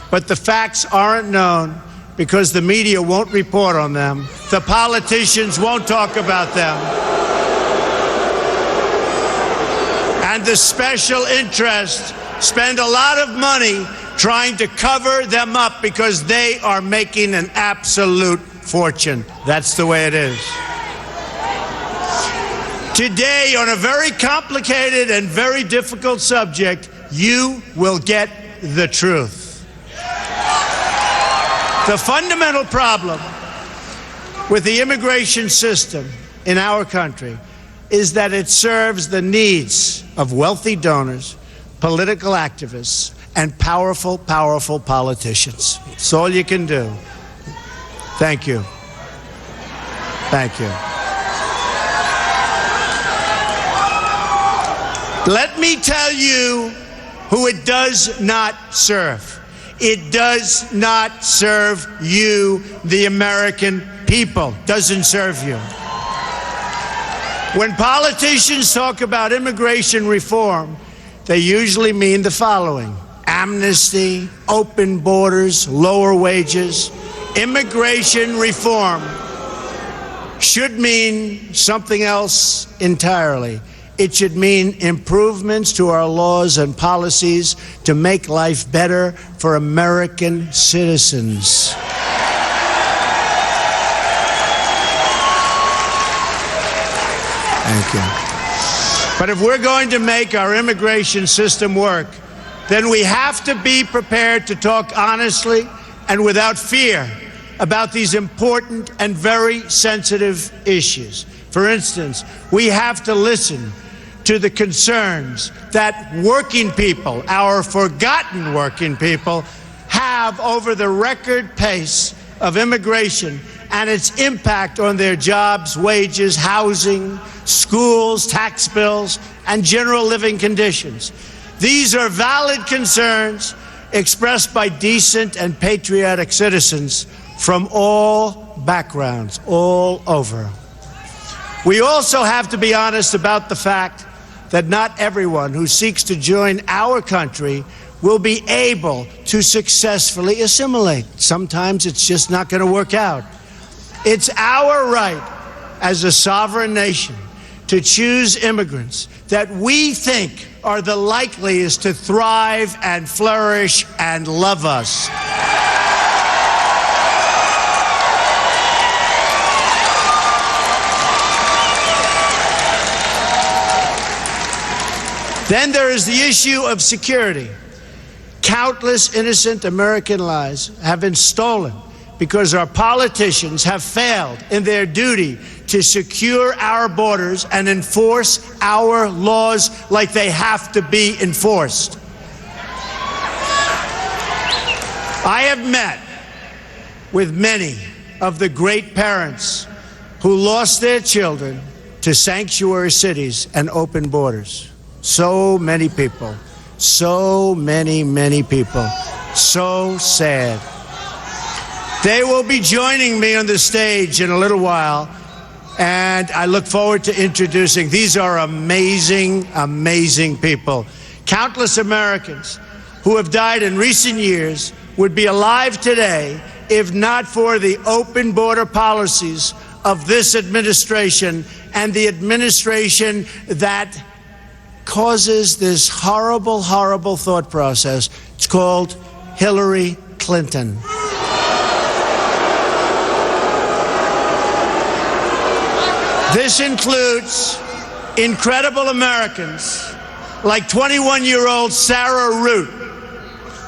But the facts aren't known because the media won't report on them. The politicians won't talk about them. And the special interests spend a lot of money trying to cover them up because they are making an absolute fortune. That's the way it is. Today, on a very complicated and very difficult subject, you will get the truth. The fundamental problem with the immigration system in our country is that it serves the needs of wealthy donors, political activists, and powerful politicians. It's all you can do. Thank you. Thank you. Let me tell you who it does not serve. It does not serve you, the American people. Doesn't serve you. When politicians talk about immigration reform, they usually mean the following: amnesty, open borders, lower wages. Immigration reform should mean something else entirely. It should mean improvements to our laws and policies to make life better for American citizens. Thank you. But if we're going to make our immigration system work, then we have to be prepared to talk honestly and without fear about these important and very sensitive issues. For instance, we have to listen to the concerns that working people, our forgotten working people, have over the record pace of immigration and its impact on their jobs, wages, housing, schools, tax bills, and general living conditions. These are valid concerns expressed by decent and patriotic citizens from all backgrounds, all over. We also have to be honest about the fact that not everyone who seeks to join our country will be able to successfully assimilate. Sometimes it's just not going to work out. It's our right as a sovereign nation to choose immigrants that we think are the likeliest to thrive and flourish and love us. Then there is the issue of security. Countless innocent American lives have been stolen because our politicians have failed in their duty to secure our borders and enforce our laws like they have to be enforced. I have met with many of the great parents who lost their children to sanctuary cities and open borders. So many people, so many people, so sad. They will be joining me on the stage in a little while, and I look forward to introducing. These are amazing, amazing people. Countless Americans who have died in recent years would be alive today if not for the open border policies of this administration and the administration that causes this horrible, horrible thought process. It's called Hillary Clinton. This includes incredible Americans like 21-year-old Sarah Root.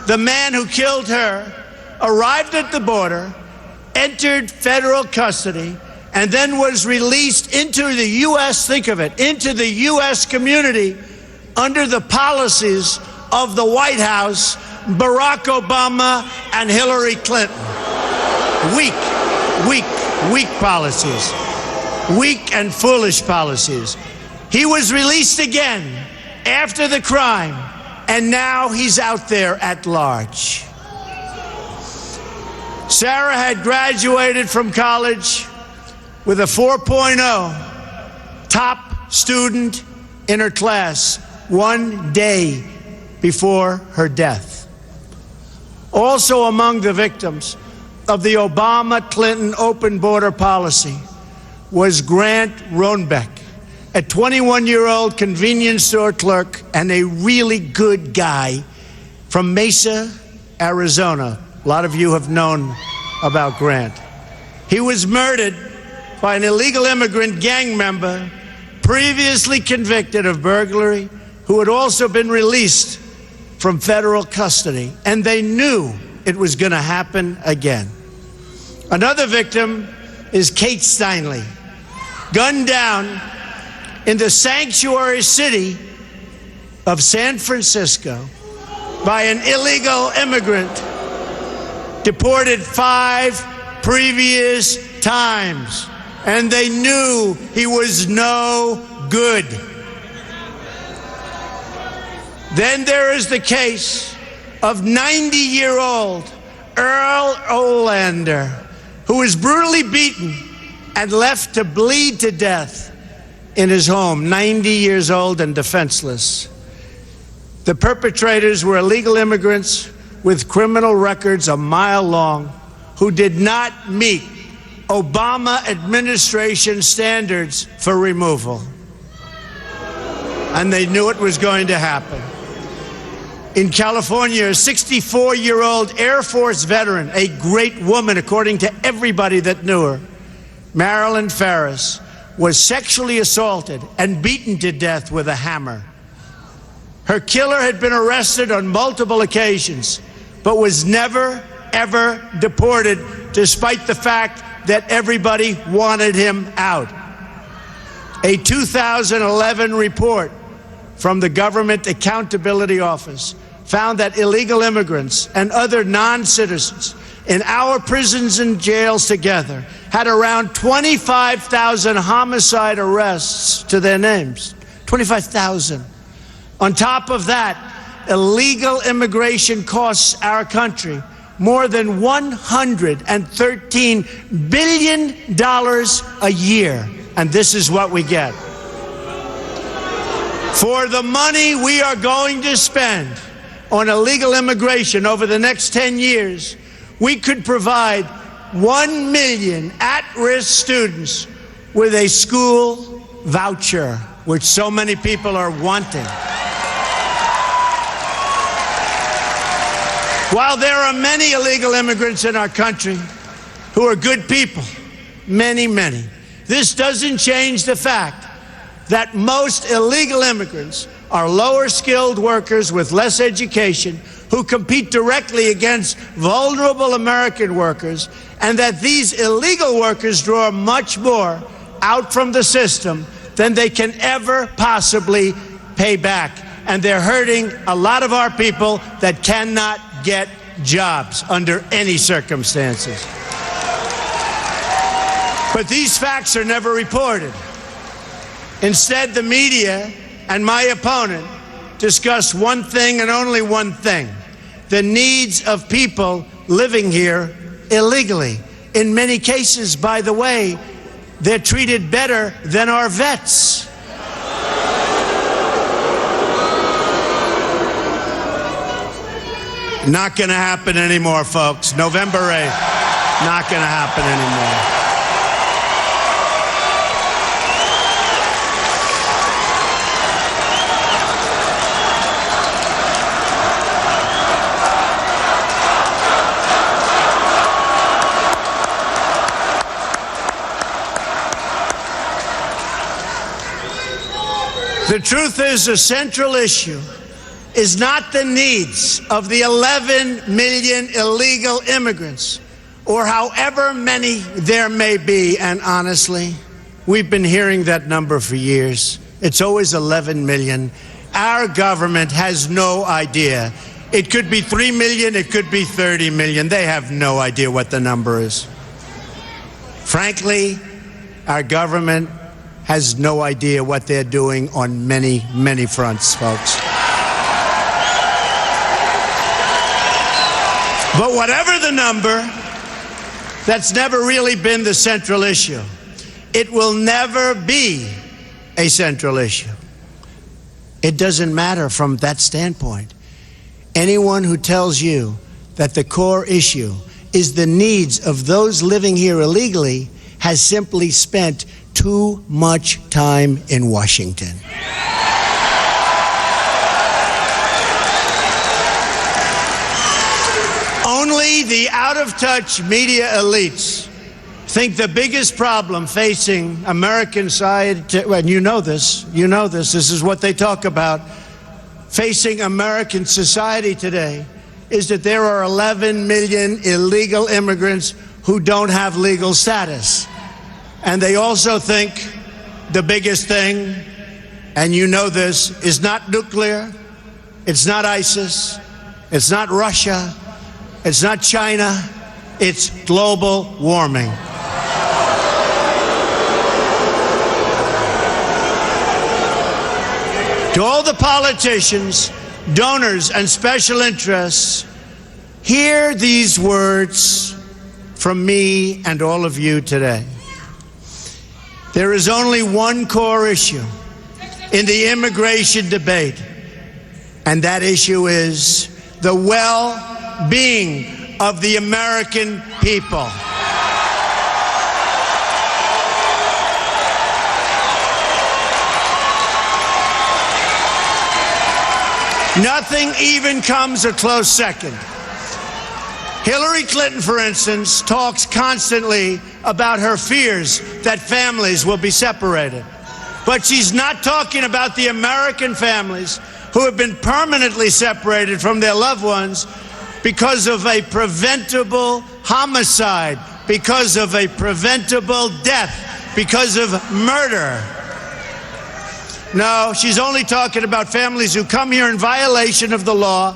The man who killed her arrived at the border, entered federal custody, and then was released into the U.S., think of it, into the U.S. community under the policies of the White House, Barack Obama and Hillary Clinton. Weak policies. Weak and foolish policies. He was released again after the crime, and now he's out there at large. Sarah had graduated from college with a 4.0, top student in her class, one day before her death. Also among the victims of the Obama-Clinton open border policy was Grant Roenbeck, a 21-year-old convenience store clerk and a really good guy from Mesa, Arizona. A lot of you have known about Grant. He was murdered by an illegal immigrant gang member previously convicted of burglary, who had also been released from federal custody, and they knew it was going to happen again. Another victim is Kate Steinle, gunned down in the sanctuary city of San Francisco by an illegal immigrant deported 5 previous times, and they knew he was no good. Then there is the case of 90-year-old Earl Olander, who was brutally beaten and left to bleed to death in his home, 90 years old and defenseless. The perpetrators were illegal immigrants with criminal records a mile long who did not meet Obama administration standards for removal. And they knew it was going to happen. In California, a 64-year-old Air Force veteran, a great woman according to everybody that knew her, Marilyn Ferris, was sexually assaulted and beaten to death with a hammer. Her killer had been arrested on multiple occasions, but was never, ever deported, despite the fact that everybody wanted him out. A 2011 report from the Government Accountability Office found that illegal immigrants and other non-citizens in our prisons and jails together had around 25,000 homicide arrests to their names. 25,000. On top of that, illegal immigration costs our country more than $113 billion a year. And this is what we get. For the money we are going to spend on illegal immigration over the next 10 years, we could provide 1 million at-risk students with a school voucher, which so many people are wanting. While there are many illegal immigrants in our country who are good people, many, this doesn't change the fact that most illegal immigrants are lower-skilled workers with less education who compete directly against vulnerable American workers, and that these illegal workers draw much more out from the system than they can ever possibly pay back. And they're hurting a lot of our people that cannot get jobs under any circumstances. But these facts are never reported. Instead, the media and my opponent discuss one thing and only one thing: the needs of people living here illegally. In many cases, by the way, they're treated better than our vets. Not going to happen anymore, folks. November 8th, not going to happen anymore. The truth is, the central issue is not the needs of the 11 million illegal immigrants, or however many there may be. And honestly, we've been hearing that number for years. It's always 11 million. Our government has no idea. It could be 3 million, it could be 30 million. They have no idea what the number is. Frankly, our government has no idea what they're doing on many, many fronts, folks. But whatever the number, that's never really been the central issue. It will never be a central issue. It doesn't matter from that standpoint. Anyone who tells you that the core issue is the needs of those living here illegally has simply spent too much time in Washington. Only the out-of-touch media elites think the biggest problem facing American society, and you know this, this is what they talk about, facing American society today, is that there are 11 million illegal immigrants who don't have legal status. And they also think the biggest thing, and you know this, is not nuclear, it's not ISIS, it's not Russia, it's not China, it's global warming. To all the politicians, donors, and special interests, hear these words from me and all of you today. There is only one core issue in the immigration debate, and that issue is the well-being of the American people. Nothing even comes a close second. Hillary Clinton, for instance, talks constantly about her fears that families will be separated. But she's not talking about the American families who have been permanently separated from their loved ones because of a preventable homicide, because of a preventable death, because of murder. No, she's only talking about families who come here in violation of the law.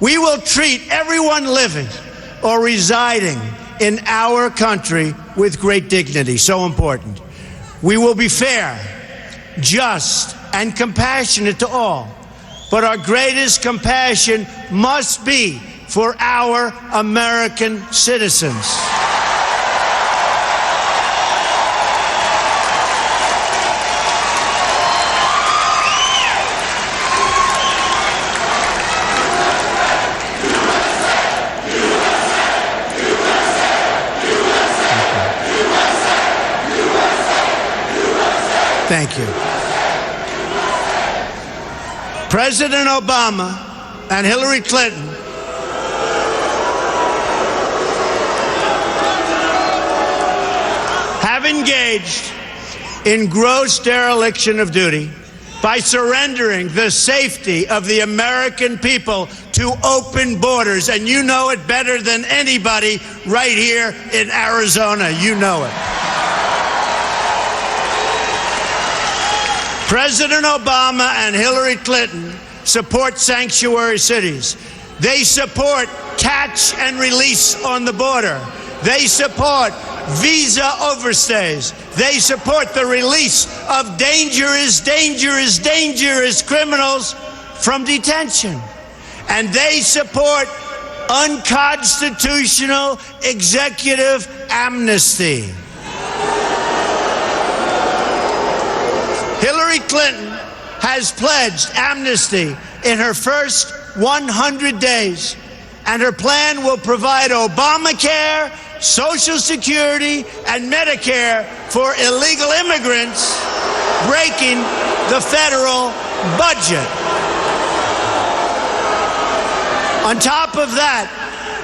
We will treat everyone living or residing in our country with great dignity. So important. We will be fair, just, and compassionate to all. But our greatest compassion must be for our American citizens. Thank you. President Obama and Hillary Clinton have engaged in gross dereliction of duty by surrendering the safety of the American people to open borders. And you know it better than anybody right here in Arizona. You know it. President Obama and Hillary Clinton support sanctuary cities. They support catch and release on the border. They support visa overstays. They support the release of dangerous criminals from detention. And they support unconstitutional executive amnesty. Hillary Clinton has pledged amnesty in her first 100 days, and her plan will provide Obamacare, Social Security, and Medicare for illegal immigrants, breaking the federal budget. On top of that,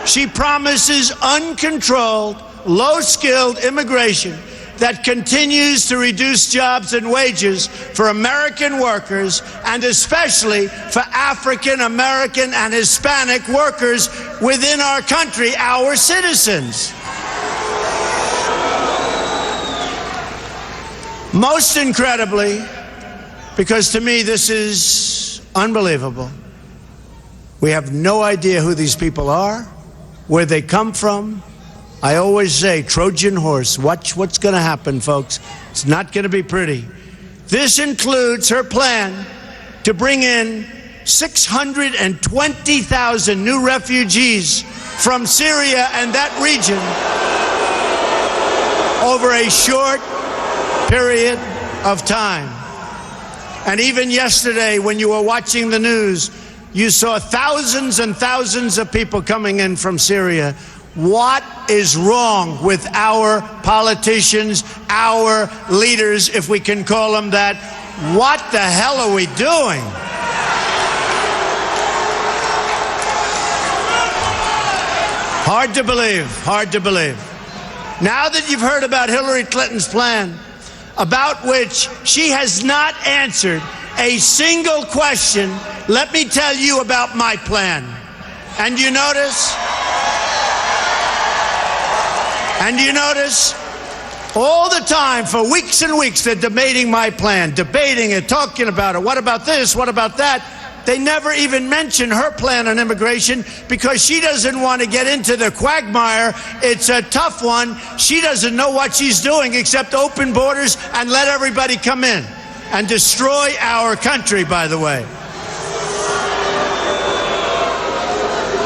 she promises uncontrolled, low-skilled immigration that continues to reduce jobs and wages for American workers, and especially for African American and Hispanic workers within our country, our citizens. Most incredibly, because to me this is unbelievable, we have no idea who these people are, where they come from. I always say, Trojan horse, watch what's going to happen, folks. It's not going to be pretty. This includes her plan to bring in 620,000 new refugees from Syria and that region over a short period of time. And even yesterday, when you were watching the news, you saw thousands and thousands of people coming in from Syria. What is wrong with our politicians, our leaders, if we can call them that? What the hell are we doing? Hard to believe, hard to believe. Now that you've heard about Hillary Clinton's plan, about which she has not answered a single question, let me tell you about my plan. And you notice all the time, for weeks and weeks, they're debating my plan, debating it, talking about it. What about this? What about that? They never even mention her plan on immigration because she doesn't want to get into the quagmire. It's a tough one. She doesn't know what she's doing except open borders and let everybody come in and destroy our country, by the way.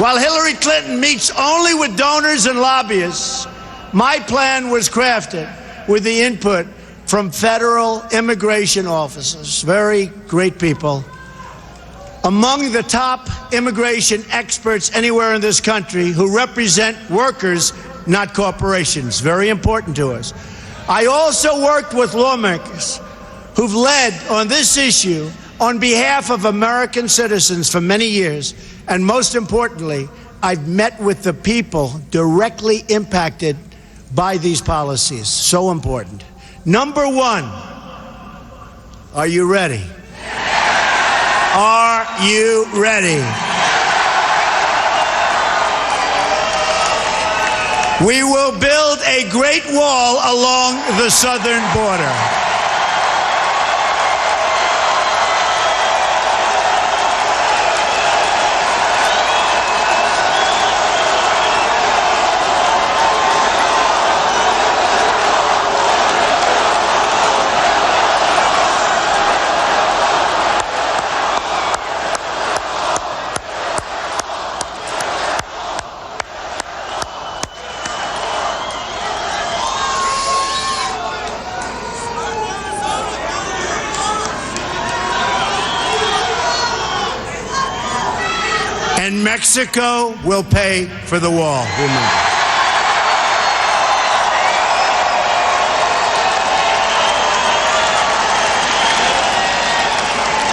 While Hillary Clinton meets only with donors and lobbyists, my plan was crafted with the input from federal immigration officers, very great people, among the top immigration experts anywhere in this country who represent workers, not corporations. Very important to us. I also worked with lawmakers who've led on this issue on behalf of American citizens for many years. And most importantly, I've met with the people directly impacted by these policies. So important. Number one, are you ready? Are you ready? We will build a great wall along the southern border. And Mexico will pay for the wall.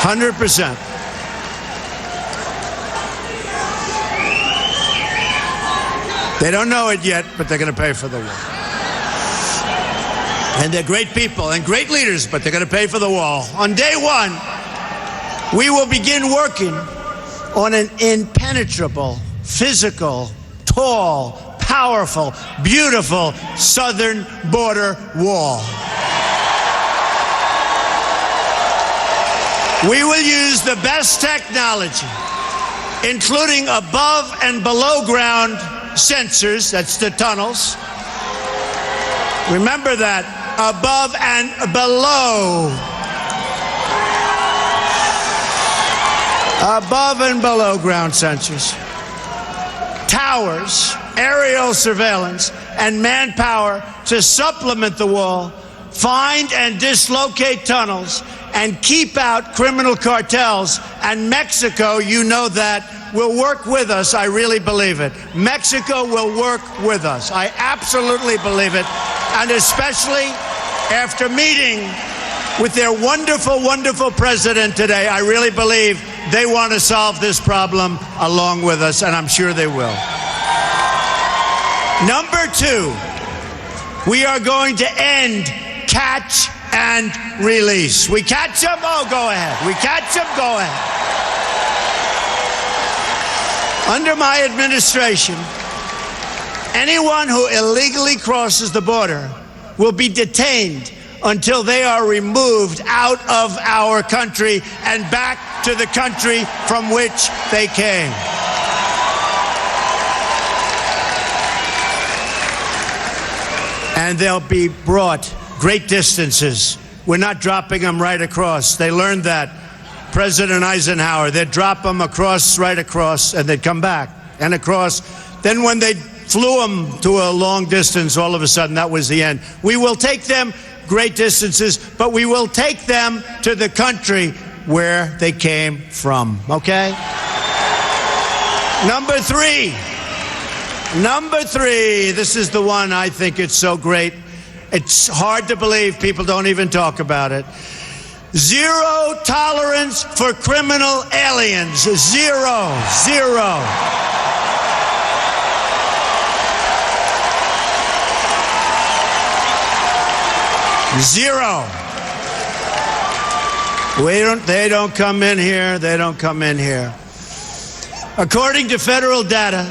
100%. They don't know it yet, but they're going to pay for the wall. And they're great people and great leaders, but they're going to pay for the wall. On day one, we will begin working on an impenetrable, physical, tall, powerful, beautiful southern border wall. We will use the best technology, including above and below ground sensors, that's the tunnels. Remember that, above and below. Above and below ground sensors. Towers, aerial surveillance, and manpower to supplement the wall, find and dislocate tunnels, and keep out criminal cartels. And Mexico, you know that, will work with us. I really believe it. Mexico will work with us. I absolutely believe it. And especially after meeting with their wonderful, wonderful president today, I really believe they want to solve this problem along with us, and I'm sure they will. Number two, we are going to end catch and release. We catch them? Oh, go ahead. We catch them? Go ahead. Under my administration, anyone who illegally crosses the border will be detained until they are removed out of our country and back to the country from which they came. And they'll be brought great distances. We're not dropping them right across. They learned that. President Eisenhower, they'd drop them across, right across, and they'd come back and across. Then when they flew them to a long distance, all of a sudden that was the end. We will take them great distances, but we will take them to the country where they came from, okay? Number three, this is the one I think it's so great. It's hard to believe, people don't even talk about it. Zero tolerance for criminal aliens. Zero. They don't come in here. They don't come in here. According to federal data,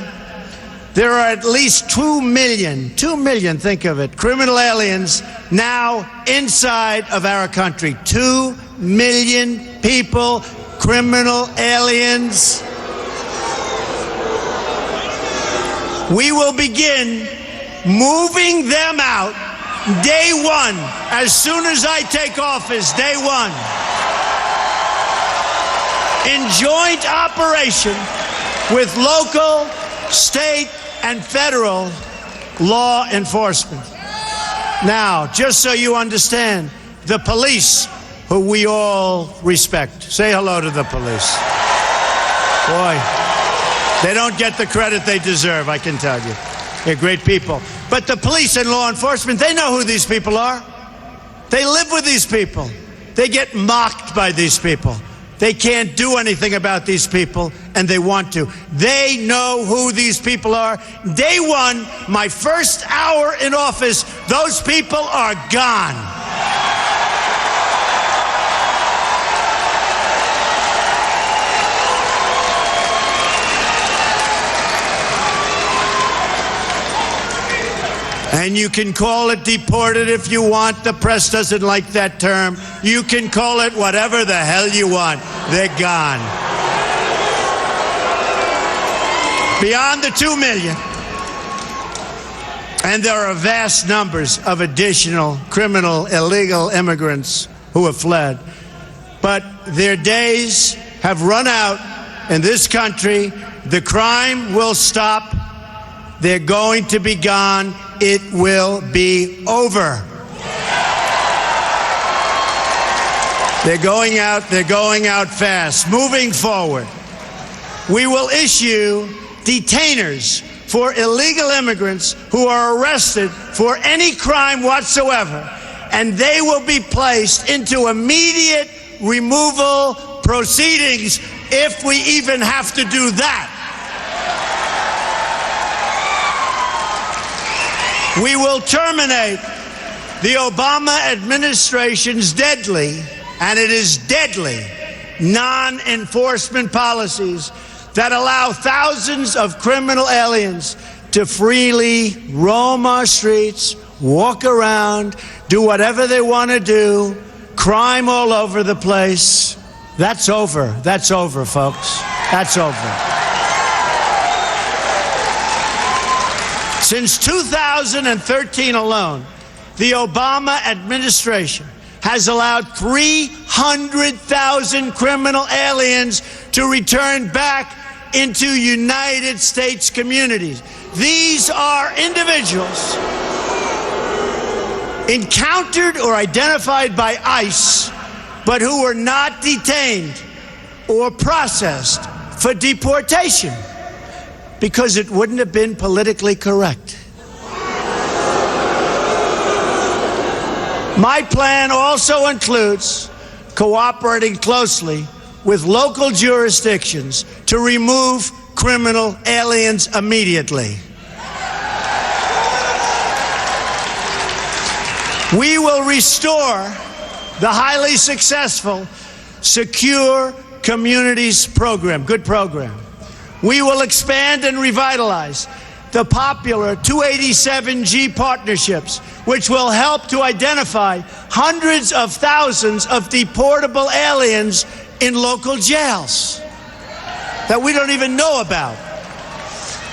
there are at least 2 million, think of it, criminal aliens now inside of our country. 2 million people, criminal aliens. We will begin moving them out day one, as soon as I take office, day one, in joint operation with local, state, and federal law enforcement. Now, just so you understand, the police, who we all respect, say hello to the police. Boy, they don't get the credit they deserve, I can tell you. They're great people. But the police and law enforcement, they know who these people are. They live with these people. They get mocked by these people. They can't do anything about these people, and they want to. They know who these people are. Day one, my first hour in office, those people are gone. And you can call it deported if you want. The press doesn't like that term. You can call it whatever the hell you want. They're gone. Beyond the 2 million. And there are vast numbers of additional criminal, illegal immigrants who have fled. But their days have run out in this country. The crime will stop. They're going to be gone. It will be over. They're going out fast. Moving forward, we will issue detainers for illegal immigrants who are arrested for any crime whatsoever, and they will be placed into immediate removal proceedings if we even have to do that. We will terminate the Obama administration's deadly, and it is deadly, non-enforcement policies that allow thousands of criminal aliens to freely roam our streets, walk around, do whatever they want to do, crime all over the place. That's over. That's over, folks. That's over. Since 2013 alone, the Obama administration has allowed 300,000 criminal aliens to return back into United States communities. These are individuals encountered or identified by ICE, but who were not detained or processed for deportation because it wouldn't have been politically correct. My plan also includes cooperating closely with local jurisdictions to remove criminal aliens immediately. We will restore the highly successful Secure Communities program, good program. We will expand and revitalize the popular 287G partnerships, which will help to identify hundreds of thousands of deportable aliens in local jails that we don't even know about.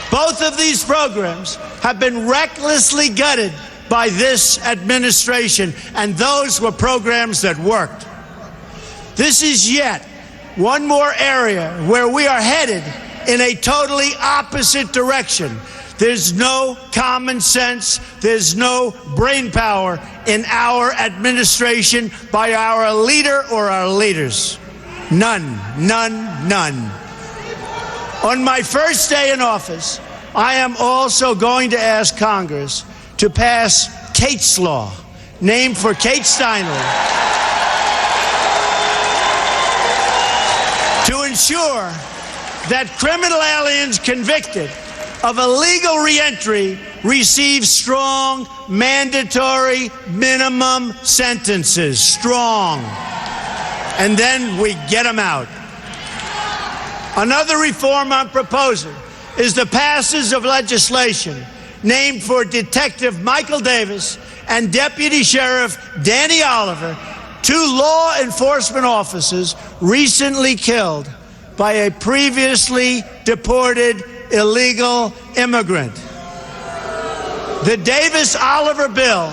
Both of these programs have been recklessly gutted by this administration, and those were programs that worked. This is yet one more area where we are headed in a totally opposite direction. There's no common sense, there's no brain power in our administration by our leader or our leaders. None, none, none. On my first day in office, I am also going to ask Congress to pass Kate's Law, named for Kate Steinle, to ensure that criminal aliens convicted of illegal reentry receive strong, mandatory minimum sentences. Strong. And then we get them out. Another reform I'm proposing is the passage of legislation named for Detective Michael Davis and Deputy Sheriff Danny Oliver, two law enforcement officers recently killed by a previously deported illegal immigrant. The Davis-Oliver bill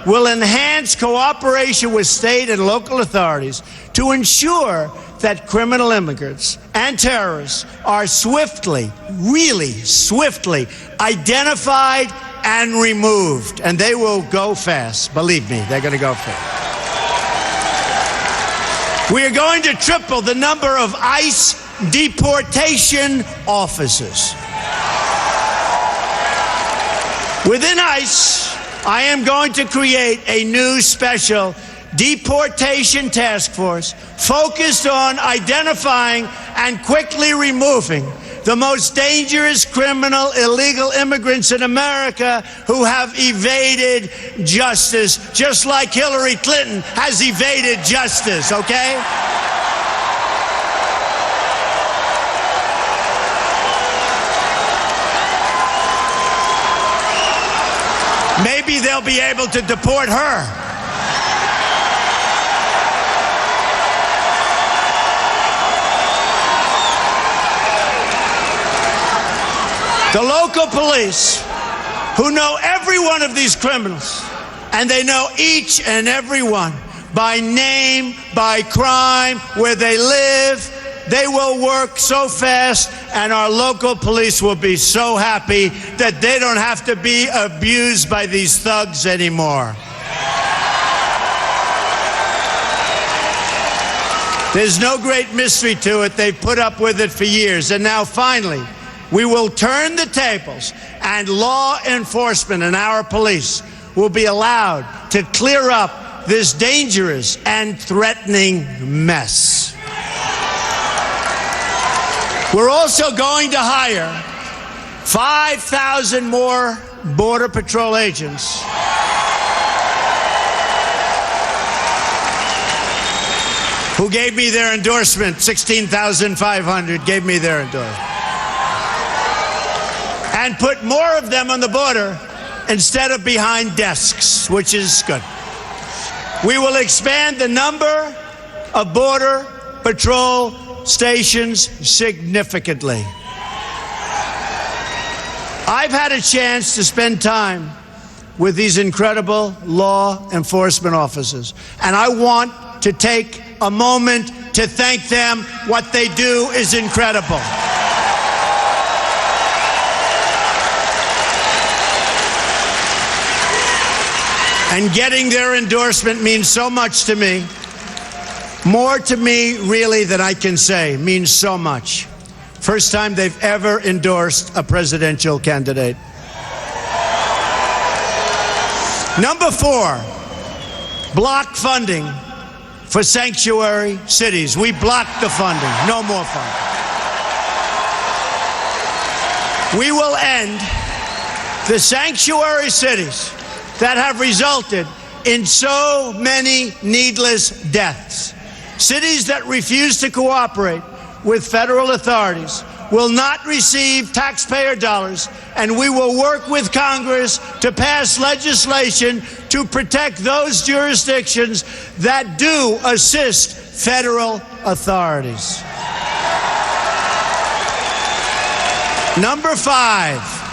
will enhance cooperation with state and local authorities to ensure that criminal immigrants and terrorists are swiftly, really swiftly, identified and removed. And they will go fast. Believe me, they're going to go fast. We are going to triple the number of ICE deportation officers. Within ICE, I am going to create a new special deportation task force focused on identifying and quickly removing the most dangerous criminal illegal immigrants in America who have evaded justice, just like Hillary Clinton has evaded justice, okay? Maybe they'll be able to deport her. The local police, who know every one of these criminals, and they know each and every one by name, by crime, where they live, they will work so fast, and our local police will be so happy that they don't have to be abused by these thugs anymore. There's no great mystery to it. They've put up with it for years. And now, finally, we will turn the tables, and law enforcement and our police will be allowed to clear up this dangerous and threatening mess. We're also going to hire 5,000 more Border Patrol agents who gave me their endorsement. 16,500 gave me their endorsement. And put more of them on the border instead of behind desks, which is good. We will expand the number of Border Patrol stations significantly. I've had a chance to spend time with these incredible law enforcement officers, and I want to take a moment to thank them. What they do is incredible. And getting their endorsement means so much to me. More to me, really, than I can say. Means so much. First time they've ever endorsed a presidential candidate. Number 4, block funding for sanctuary cities. We blocked the funding. No more funding. We will end the sanctuary cities that have resulted in so many needless deaths. Cities that refuse to cooperate with federal authorities will not receive taxpayer dollars, and we will work with Congress to pass legislation to protect those jurisdictions that do assist federal authorities. Number 5.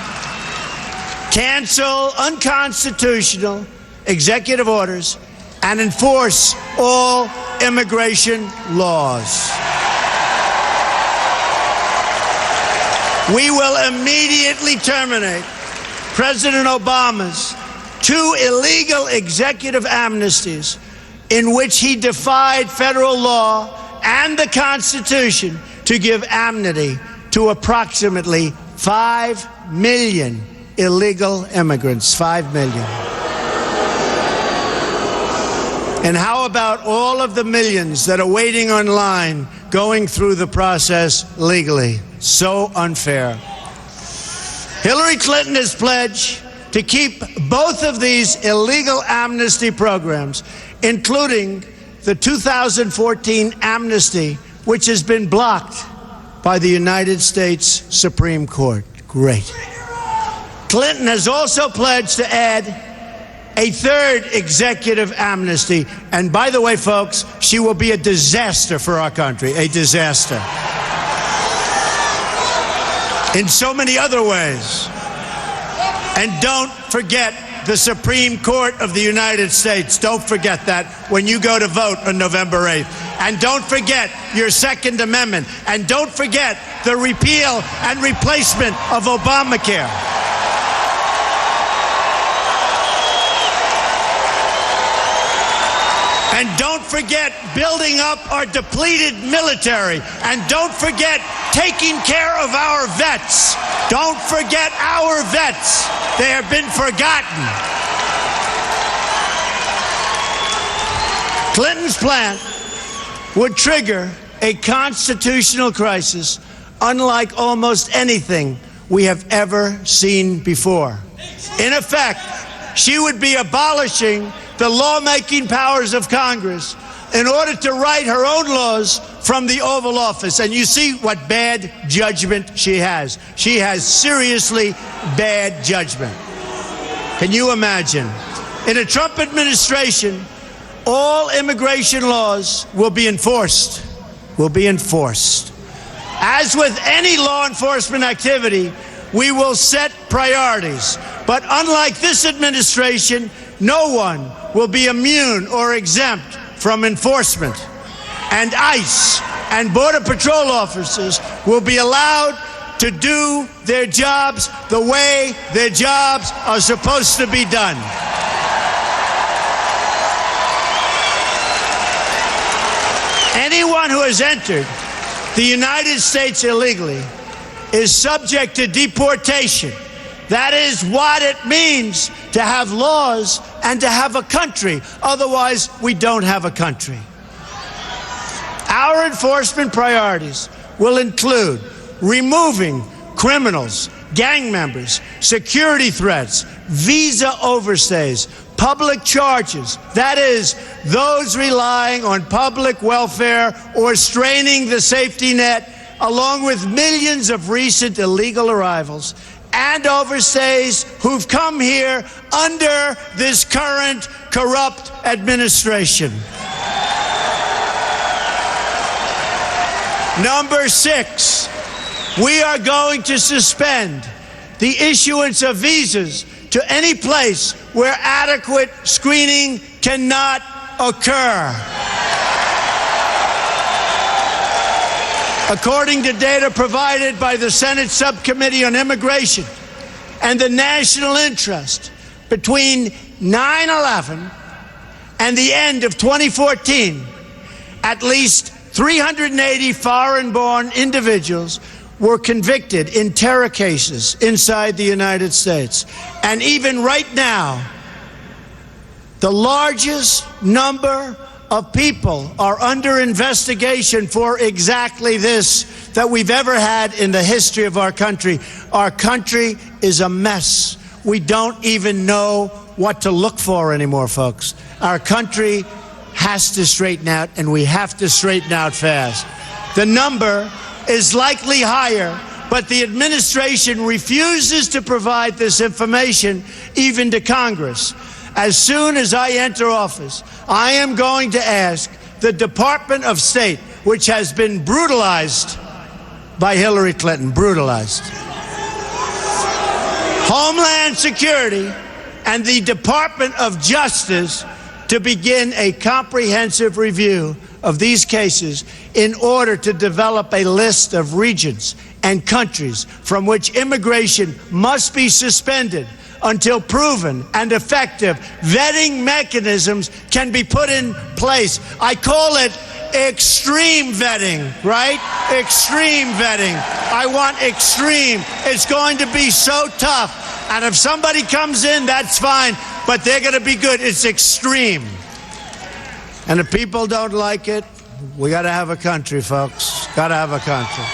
Cancel unconstitutional executive orders and enforce all immigration laws. We will immediately terminate President Obama's 2 illegal executive amnesties in which he defied federal law and the Constitution to give amnesty to approximately 5 million illegal immigrants. 5 million. And how about all of the millions that are waiting online, going through the process legally? So unfair. Hillary Clinton has pledged to keep both of these illegal amnesty programs, including the 2014 amnesty, which has been blocked by the United States Supreme Court. Great. Clinton has also pledged to add a 3rd executive amnesty. And by the way, folks, she will be a disaster for our country, a disaster. In so many other ways. And don't forget the Supreme Court of the United States. Don't forget that when you go to vote on November 8th. And don't forget your Second Amendment. And don't forget the repeal and replacement of Obamacare. And don't forget building up our depleted military. And don't forget taking care of our vets. Don't forget our vets. They have been forgotten. Clinton's plan would trigger a constitutional crisis unlike almost anything we have ever seen before. In effect, she would be abolishing the lawmaking powers of Congress in order to write her own laws from the Oval Office. And you see what bad judgment she has. She has seriously bad judgment. Can you imagine? In a Trump administration, all immigration laws will be enforced. Will be enforced. As with any law enforcement activity, we will set priorities. But unlike this administration, no one will be immune or exempt from enforcement. And ICE and Border Patrol officers will be allowed to do their jobs the way their jobs are supposed to be done. Anyone who has entered the United States illegally is subject to deportation. That is what it means to have laws and to have a country. Otherwise, we don't have a country. Our enforcement priorities will include removing criminals, gang members, security threats, visa overstays, public charges, that is, those relying on public welfare or straining the safety net, along with millions of recent illegal arrivals and overstays who've come here under this current corrupt administration. Number 6, we are going to suspend the issuance of visas to any place where adequate screening cannot occur. According to data provided by the Senate Subcommittee on Immigration and the National Interest, between 9/11 and the end of 2014, at least 380 foreign-born individuals were convicted in terror cases inside the United States. And even right now, the largest number of people are under investigation for exactly this that we've ever had in the history of our country. Our country is a mess. We don't even know what to look for anymore, folks. Our country has to straighten out, and we have to straighten out fast. The number is likely higher, but the administration refuses to provide this information even to Congress. As soon as I enter office, I am going to ask the Department of State, which has been brutalized by Hillary Clinton, brutalized, Homeland Security, and the Department of Justice to begin a comprehensive review of these cases in order to develop a list of regions and countries from which immigration must be suspended until proven and effective vetting mechanisms can be put in place. I call it extreme vetting, right? Extreme vetting. I want extreme. It's going to be so tough. And if somebody comes in, that's fine, but they're going to be good. It's extreme. And if people don't like it, we got to have a country, folks. Got to have a country.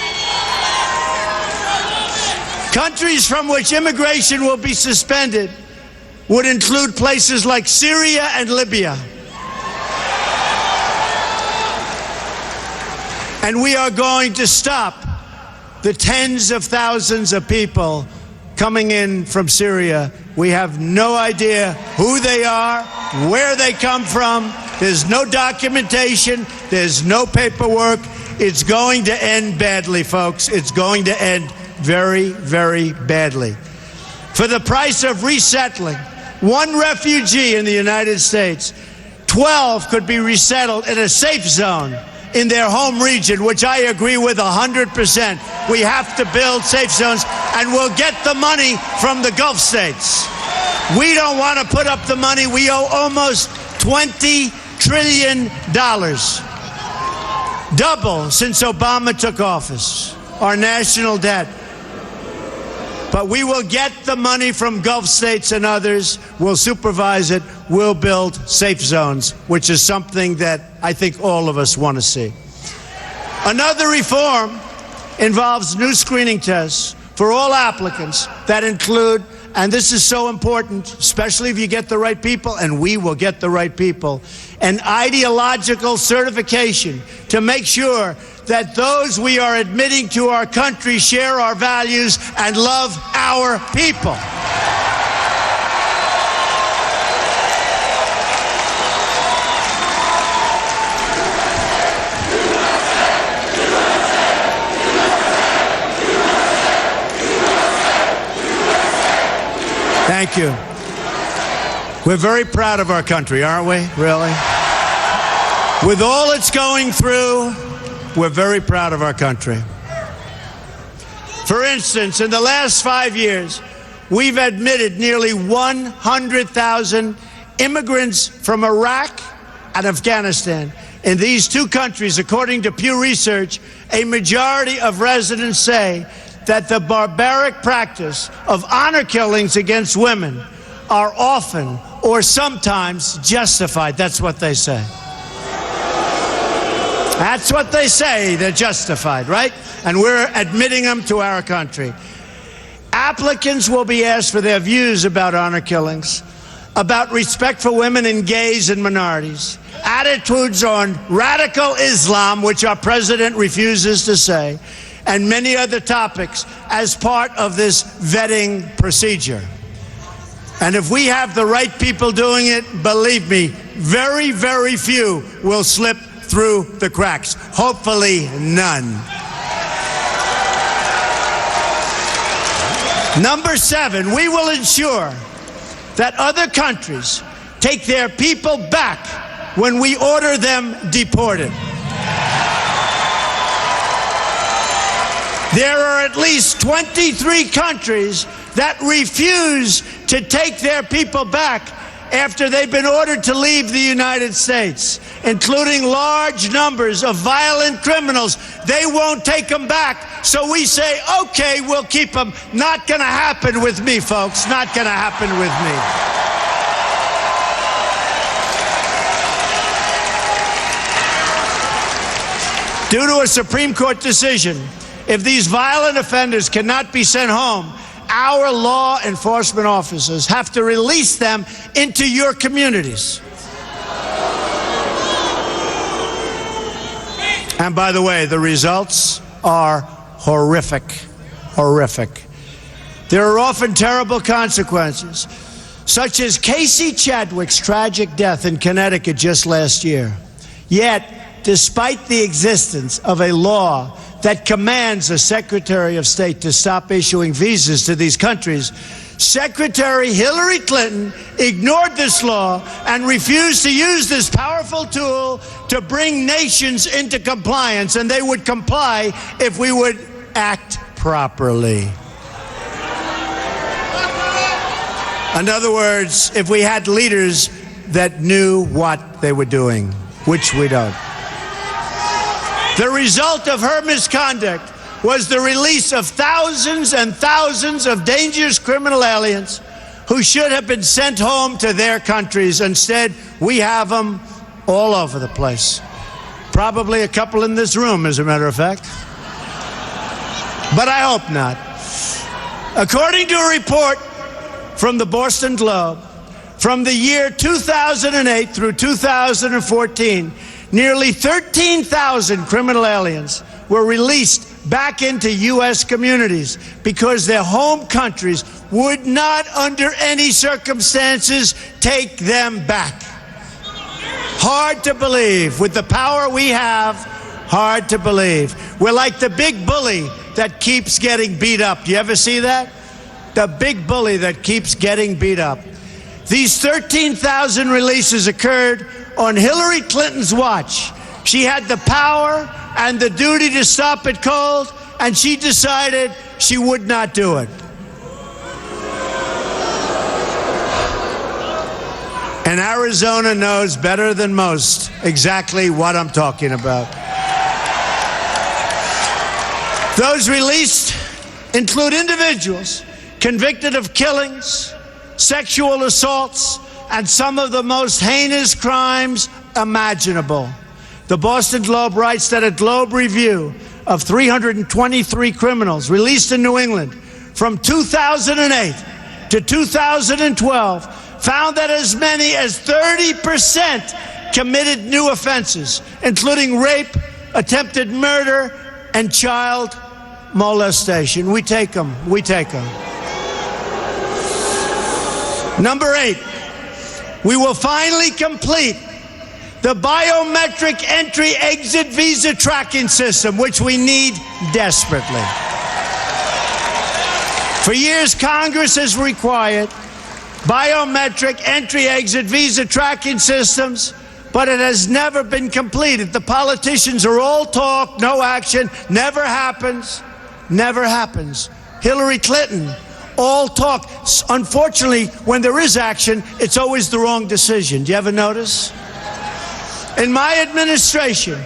Countries from which immigration will be suspended would include places like Syria and Libya. And we are going to stop the tens of thousands of people coming in from Syria. We have no idea who they are, where they come from. There's no documentation. There's no paperwork. It's going to end badly, folks. It's going to end very, very badly. For the price of resettling one refugee in the United States, 12 could be resettled in a safe zone in their home region, which I agree with 100%. We have to build safe zones, and we'll get the money from the Gulf states. We don't want to put up the money. We owe almost $20 trillion. Double since Obama took office, our national debt. But we will get the money from Gulf states and others. We'll supervise it. We'll build safe zones, which is something that I think all of us want to see. Another reform involves new screening tests for all applicants that include, and this is so important, especially if you get the right people, and we will get the right people, an ideological certification to make sure that those we are admitting to our country share our values and love our people. Thank you. We're very proud of our country, aren't we? Really? With all it's going through, we're very proud of our country. For instance, in the last 5 years, we've admitted nearly 100,000 immigrants from Iraq and Afghanistan. In these two countries, according to Pew Research, a majority of residents say that the barbaric practice of honor killings against women are often or sometimes justified. That's what they say. That's what they say. They're justified, right? and we're admitting them to our country. Applicants will be asked for their views about honor killings, about respect for women and gays and minorities, attitudes on radical Islam, which our president refuses to say, and many other topics as part of this vetting procedure. And if we have the right people doing it, believe me, very, very few will slip through the cracks. Hopefully, none. Number 7, we will ensure that other countries take their people back when we order them deported. There are at least 23 countries that refuse to take their people back after they've been ordered to leave the United States, including large numbers of violent criminals. They won't take them back, so we say, okay, we'll keep them. Not going to happen with me, folks. Not going to happen with me. Due to a Supreme Court decision, if these violent offenders cannot be sent home, our law enforcement officers have to release them into your communities. And by the way, the results are horrific, horrific. There are often terrible consequences, such as Casey Chadwick's tragic death in Connecticut just last year. Yet, despite the existence of a law that commands the Secretary of State to stop issuing visas to these countries, Secretary Hillary Clinton ignored this law and refused to use this powerful tool to bring nations into compliance, and they would comply if we would act properly. In other words, if we had leaders that knew what they were doing, which we don't. The result of her misconduct was the release of thousands and thousands of dangerous criminal aliens who should have been sent home to their countries. Instead, we have them all over the place. Probably a couple in this room, as a matter of fact. But I hope not. According to a report from the Boston Globe, from the year 2008 through 2014, nearly 13,000 criminal aliens were released back into U.S. communities because their home countries would not, under any circumstances, take them back. Hard to believe. With the power we have, hard to believe. We're like the big bully that keeps getting beat up. Do you ever see that? The big bully that keeps getting beat up. These 13,000 releases occurred on Hillary Clinton's watch. She had the power and the duty to stop it cold, and she decided she would not do it. And Arizona knows better than most exactly what I'm talking about. Those released include individuals convicted of killings, sexual assaults, and some of the most heinous crimes imaginable. The Boston Globe writes that a Globe review of 323 criminals released in New England from 2008 to 2012 found that as many as 30% committed new offenses, including rape, attempted murder, and child molestation. We take them. We take them. Number 8. We will finally complete the biometric entry-exit visa tracking system, which we need desperately. For years, Congress has required biometric entry-exit visa tracking systems, but it has never been completed. The politicians are all talk, no action, never happens, never happens. Hillary Clinton, all talk. Unfortunately, when there is action, it's always the wrong decision. Do you ever notice? In my administration,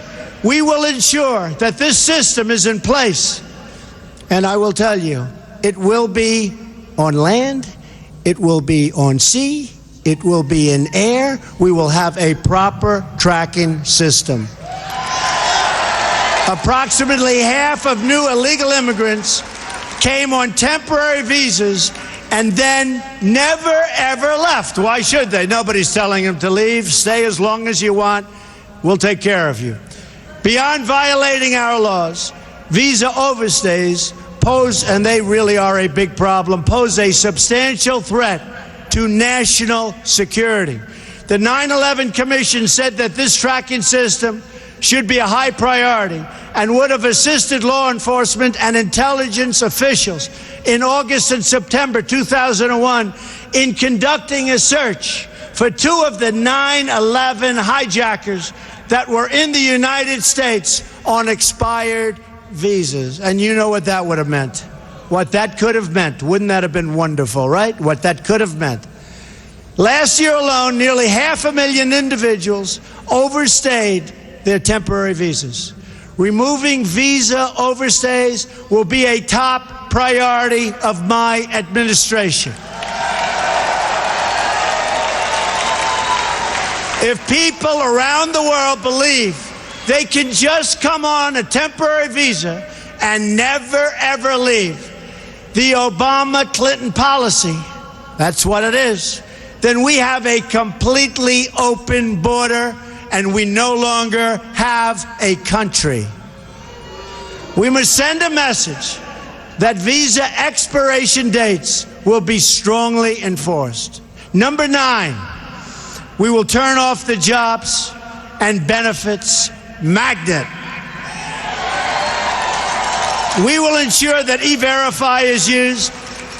we will ensure that this system is in place. And I will tell you, it will be on land, it will be on sea, it will be in air. We will have a proper tracking system. Approximately half of new illegal immigrants came on temporary visas and then never, ever left. Why should they? Nobody's telling them to leave. Stay as long as you want. We'll take care of you. Beyond violating our laws, visa overstays pose, and they really are a big problem, pose a substantial threat to national security. The 9/11 Commission said that this tracking system should be a high priority and would have assisted law enforcement and intelligence officials in August and September 2001 in conducting a search for 2 of the 9/11 hijackers that were in the United States on expired visas. And you know what that would have meant. What that could have meant. Wouldn't that have been wonderful, right? What that could have meant. Last year alone, nearly 500,000 individuals overstayed their temporary visas. Removing visa overstays will be a top priority of my administration. If people around the world believe they can just come on a temporary visa and never, ever leave, the Obama-Clinton policy, that's what it is, then we have a completely open border and we no longer have a country. We must send a message that visa expiration dates will be strongly enforced. Number 9, we will turn off the jobs and benefits magnet. We will ensure that E-Verify is used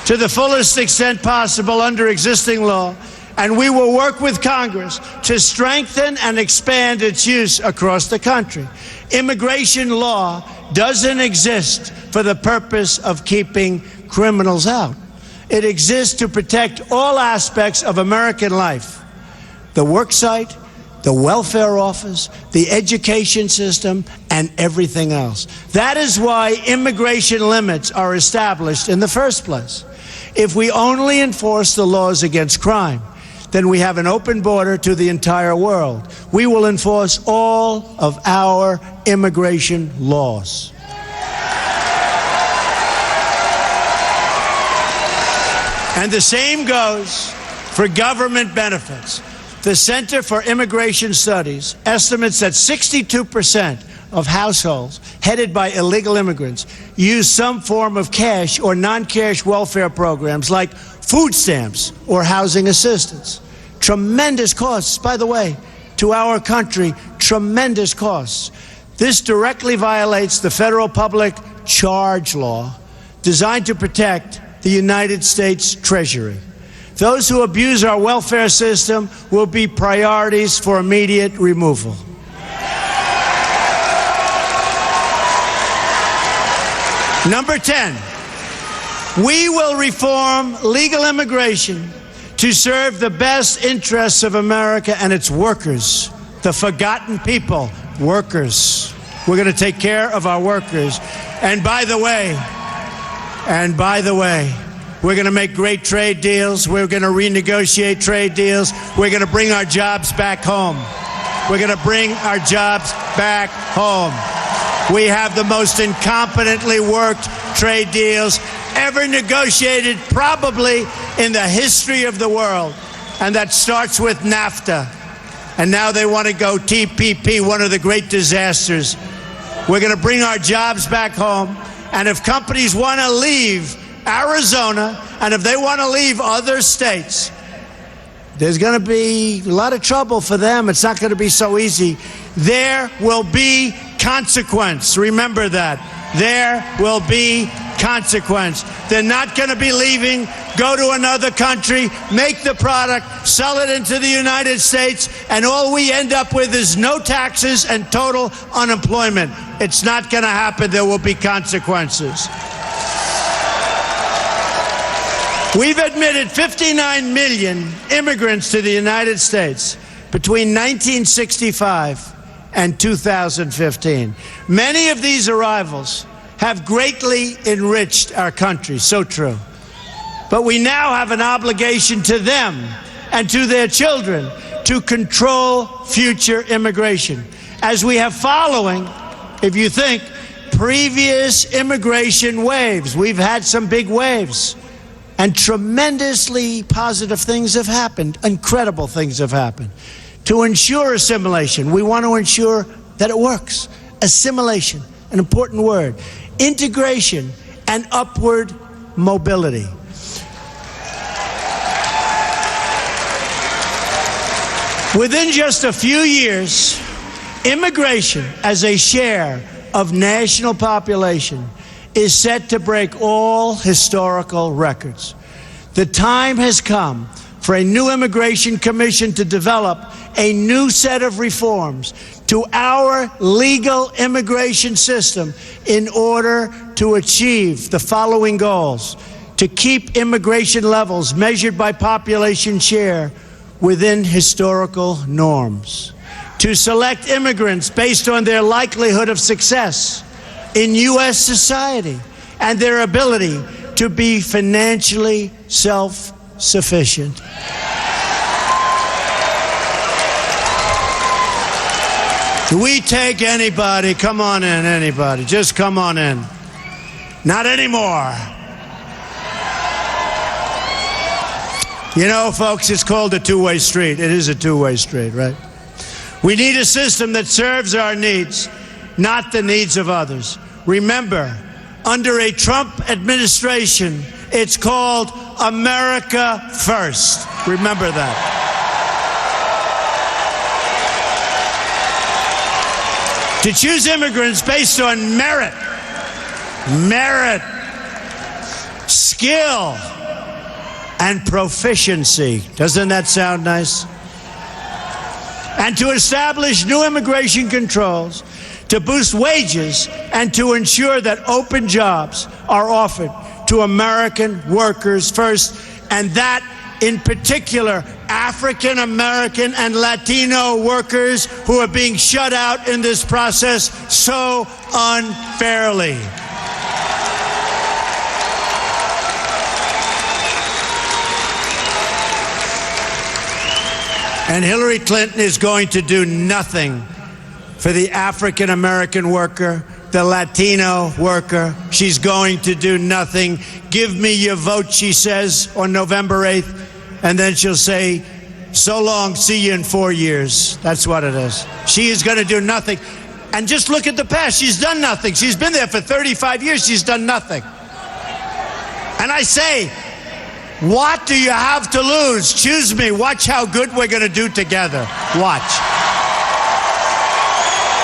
to the fullest extent possible under existing law, and we will work with Congress to strengthen and expand its use across the country. Immigration law doesn't exist for the purpose of keeping criminals out. It exists to protect all aspects of American life: the work site, the welfare office, the education system, and everything else. That is why immigration limits are established in the first place. If we only enforce the laws against crime, then we have an open border to the entire world. We will enforce all of our immigration laws. And the same goes for government benefits. The Center for Immigration Studies estimates that 62% of households headed by illegal immigrants use some form of cash or non-cash welfare programs like food stamps or housing assistance. Tremendous costs, by the way, to our country, tremendous costs. This directly violates the federal public charge law designed to protect the United States Treasury. Those who abuse our welfare system will be priorities for immediate removal. Number 10, we will reform legal immigration to serve the best interests of America and its workers, the forgotten people, workers. We're going to take care of our workers. And by the way, we're going to make great trade deals. We're going to renegotiate trade deals. We're going to bring our jobs back home. We're going to bring our jobs back home. We have the most incompetently worked trade deals ever negotiated, probably in the history of the world. And that starts with NAFTA. And now they want to go TPP, one of the great disasters. We're going to bring our jobs back home. And if companies want to leave Arizona, and if they want to leave other states, there's going to be a lot of trouble for them. It's not going to be so easy. There will be consequence. Remember that. There will be consequence. They're not going to be leaving, go to another country, make the product, sell it into the United States, and all we end up with is no taxes and total unemployment. It's not going to happen. There will be consequences. We've admitted 59 million immigrants to the United States between 1965 and 2015. Many of these arrivals have greatly enriched our country, so true. But we now have an obligation to them and to their children to control future immigration, as we have following if you think previous immigration waves, we've had some big waves, and tremendously positive things have happened, incredible things have happened. To ensure assimilation, we want to ensure that it works. Assimilation, an important word. Integration and upward mobility. Within just a few years, immigration as a share of national population is set to break all historical records. The time has come for a new immigration commission to develop a new set of reforms to our legal immigration system in order to achieve the following goals: to keep immigration levels measured by population share within historical norms, to select immigrants based on their likelihood of success in U.S. society and their ability to be financially self-sufficient. Do we take anybody? Come on in, anybody. Just come on in. Not anymore. You know, folks, it's called a two-way street. It is a two-way street, right? We need a system that serves our needs, not the needs of others. Remember, under a Trump administration, it's called America First. Remember that. To choose immigrants based on merit, skill, and proficiency. Doesn't that sound nice? And to establish new immigration controls, to boost wages, and to ensure that open jobs are offered to American workers first, and that in particular African American and Latino workers who are being shut out in this process so unfairly. And Hillary Clinton is going to do nothing for the African American worker, the Latino worker. She's going to do nothing. Give me your vote, she says, on November 8th. And then she'll say, so long, see you in 4 years. That's what it is. She is going to do nothing. And just look at the past. She's done nothing. She's been there for 35 years. She's done nothing. And I say, what do you have to lose? Choose me. Watch how good we're going to do together. Watch.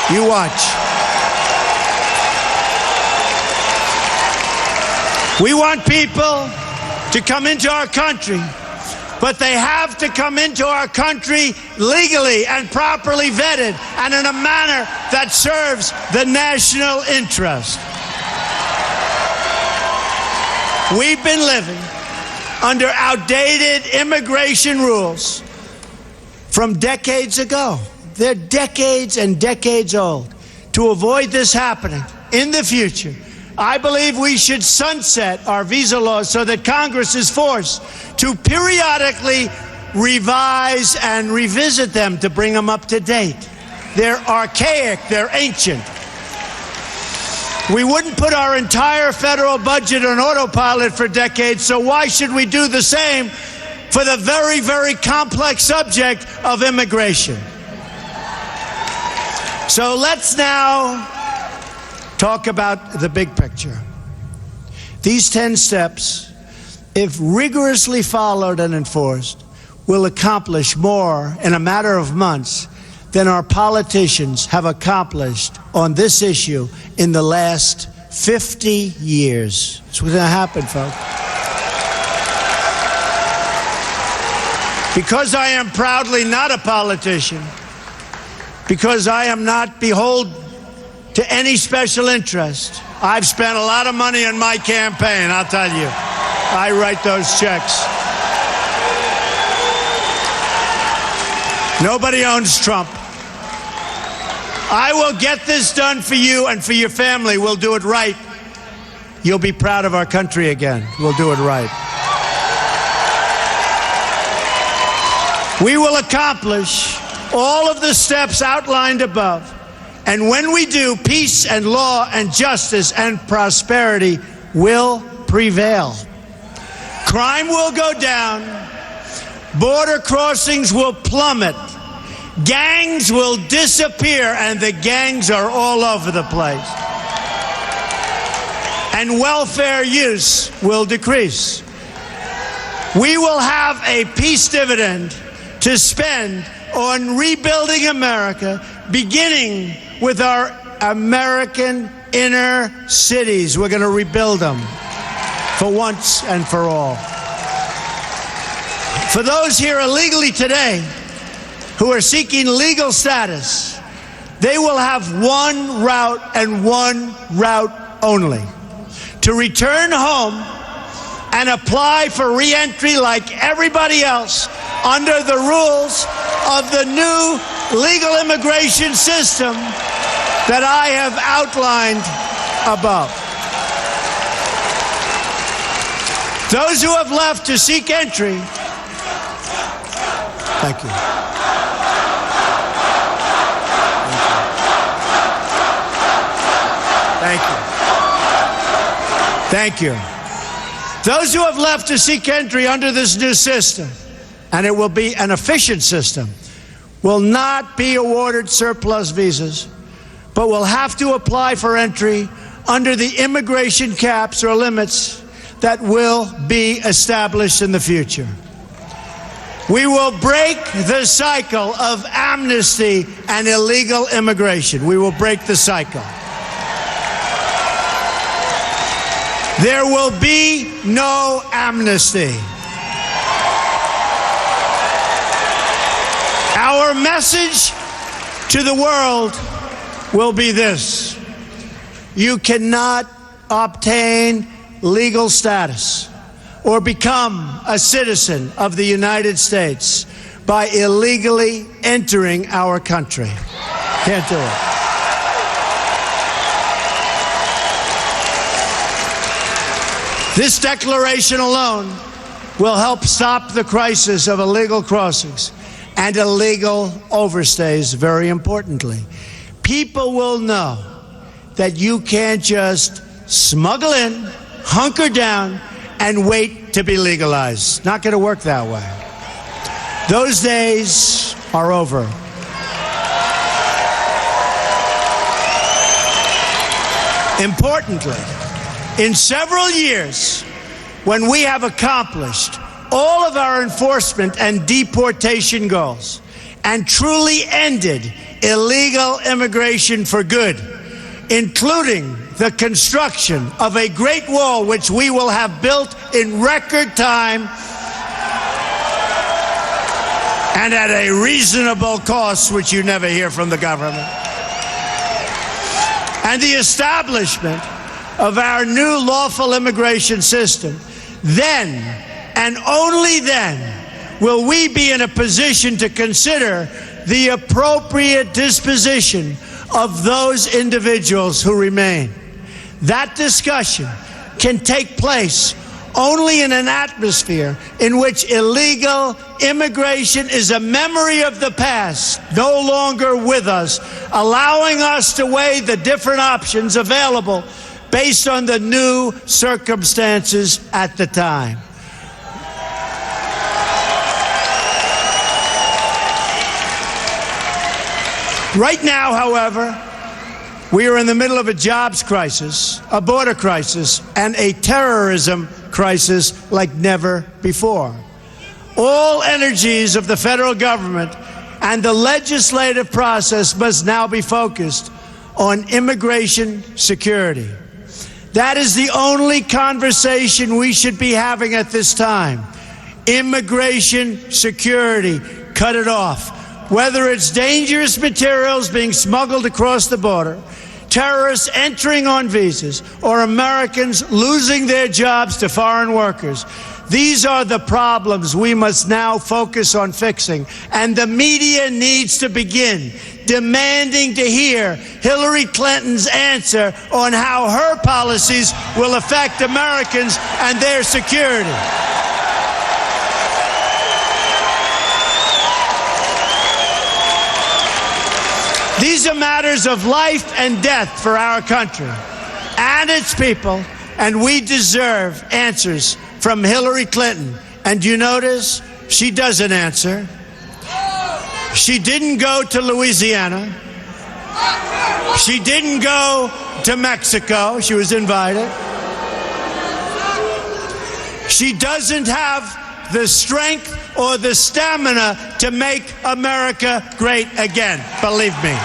You watch. We want people to come into our country, but they have to come into our country legally and properly vetted and in a manner that serves the national interest. We've been living under outdated immigration rules from decades ago. They're decades and decades old. To avoid this happening in the future, I believe we should sunset our visa laws so that Congress is forced to periodically revise and revisit them to bring them up to date. They're archaic, they're ancient. We wouldn't put our entire federal budget on autopilot for decades, so why should we do the same for the very, very complex subject of immigration? So let's now talk about the big picture. These 10 steps, if rigorously followed and enforced, will accomplish more in a matter of months than our politicians have accomplished on this issue in the last 50 years. It's what's going to happen, folks. Because I am proudly not a politician, because I am not beholden to any special interest, I've spent a lot of money on my campaign, I'll tell you. I write those checks. Nobody owns Trump. I will get this done for you and for your family. We'll do it right. You'll be proud of our country again. We'll do it right. We will accomplish all of the steps outlined above And when we do, peace and law and justice and prosperity will prevail. Crime will go down. Border crossings will plummet. Gangs will disappear, and the gangs are all over the place. And welfare use will decrease. We will have a peace dividend to spend on rebuilding America, beginning with our American inner cities. We're going to rebuild them for once and for all. For those here illegally today who are seeking legal status, they will have one route and one route only: to return home and apply for re-entry like everybody else under the rules of the new legal immigration system that I have outlined above. Those who have left to seek entry, thank you. Thank you. Thank you. Those who have left to seek entry under this new system, and it will be an efficient system, will not be awarded surplus visas, but will have to apply for entry under the immigration caps or limits that will be established in the future. We will break the cycle of amnesty and illegal immigration. We will break the cycle. There will be no amnesty. Our message to the world will be this: you cannot obtain legal status or become a citizen of the United States by illegally entering our country. Can't do it. This declaration alone will help stop the crisis of illegal crossings and illegal overstays, very importantly. People will know that you can't just smuggle in, hunker down, and wait to be legalized. Not going to work that way. Those days are over. Importantly, in several years, when we have accomplished all of our enforcement and deportation goals and truly ended illegal immigration for good, including the construction of a great wall which we will have built in record time and at a reasonable cost, which you never hear from the government, and the establishment of our new lawful immigration system, then and only then will we be in a position to consider the appropriate disposition of those individuals who remain. That discussion can take place only in an atmosphere in which illegal immigration is a memory of the past, no longer with us, allowing us to weigh the different options available based on the new circumstances at the time. Right now, however, we are in the middle of a jobs crisis, a border crisis, and a terrorism crisis like never before. All energies of the federal government and the legislative process must now be focused on immigration security. That is the only conversation we should be having at this time. Immigration security, cut it off. Whether it's dangerous materials being smuggled across the border, terrorists entering on visas, or Americans losing their jobs to foreign workers, these are the problems we must now focus on fixing. And the media needs to begin demanding to hear Hillary Clinton's answer on how her policies will affect Americans and their security. These are matters of life and death for our country and its people, and we deserve answers from Hillary Clinton. And you notice she doesn't answer. She didn't go to Louisiana. She didn't go to Mexico. She was invited. She doesn't have the strength or the stamina to make America great again. Believe me.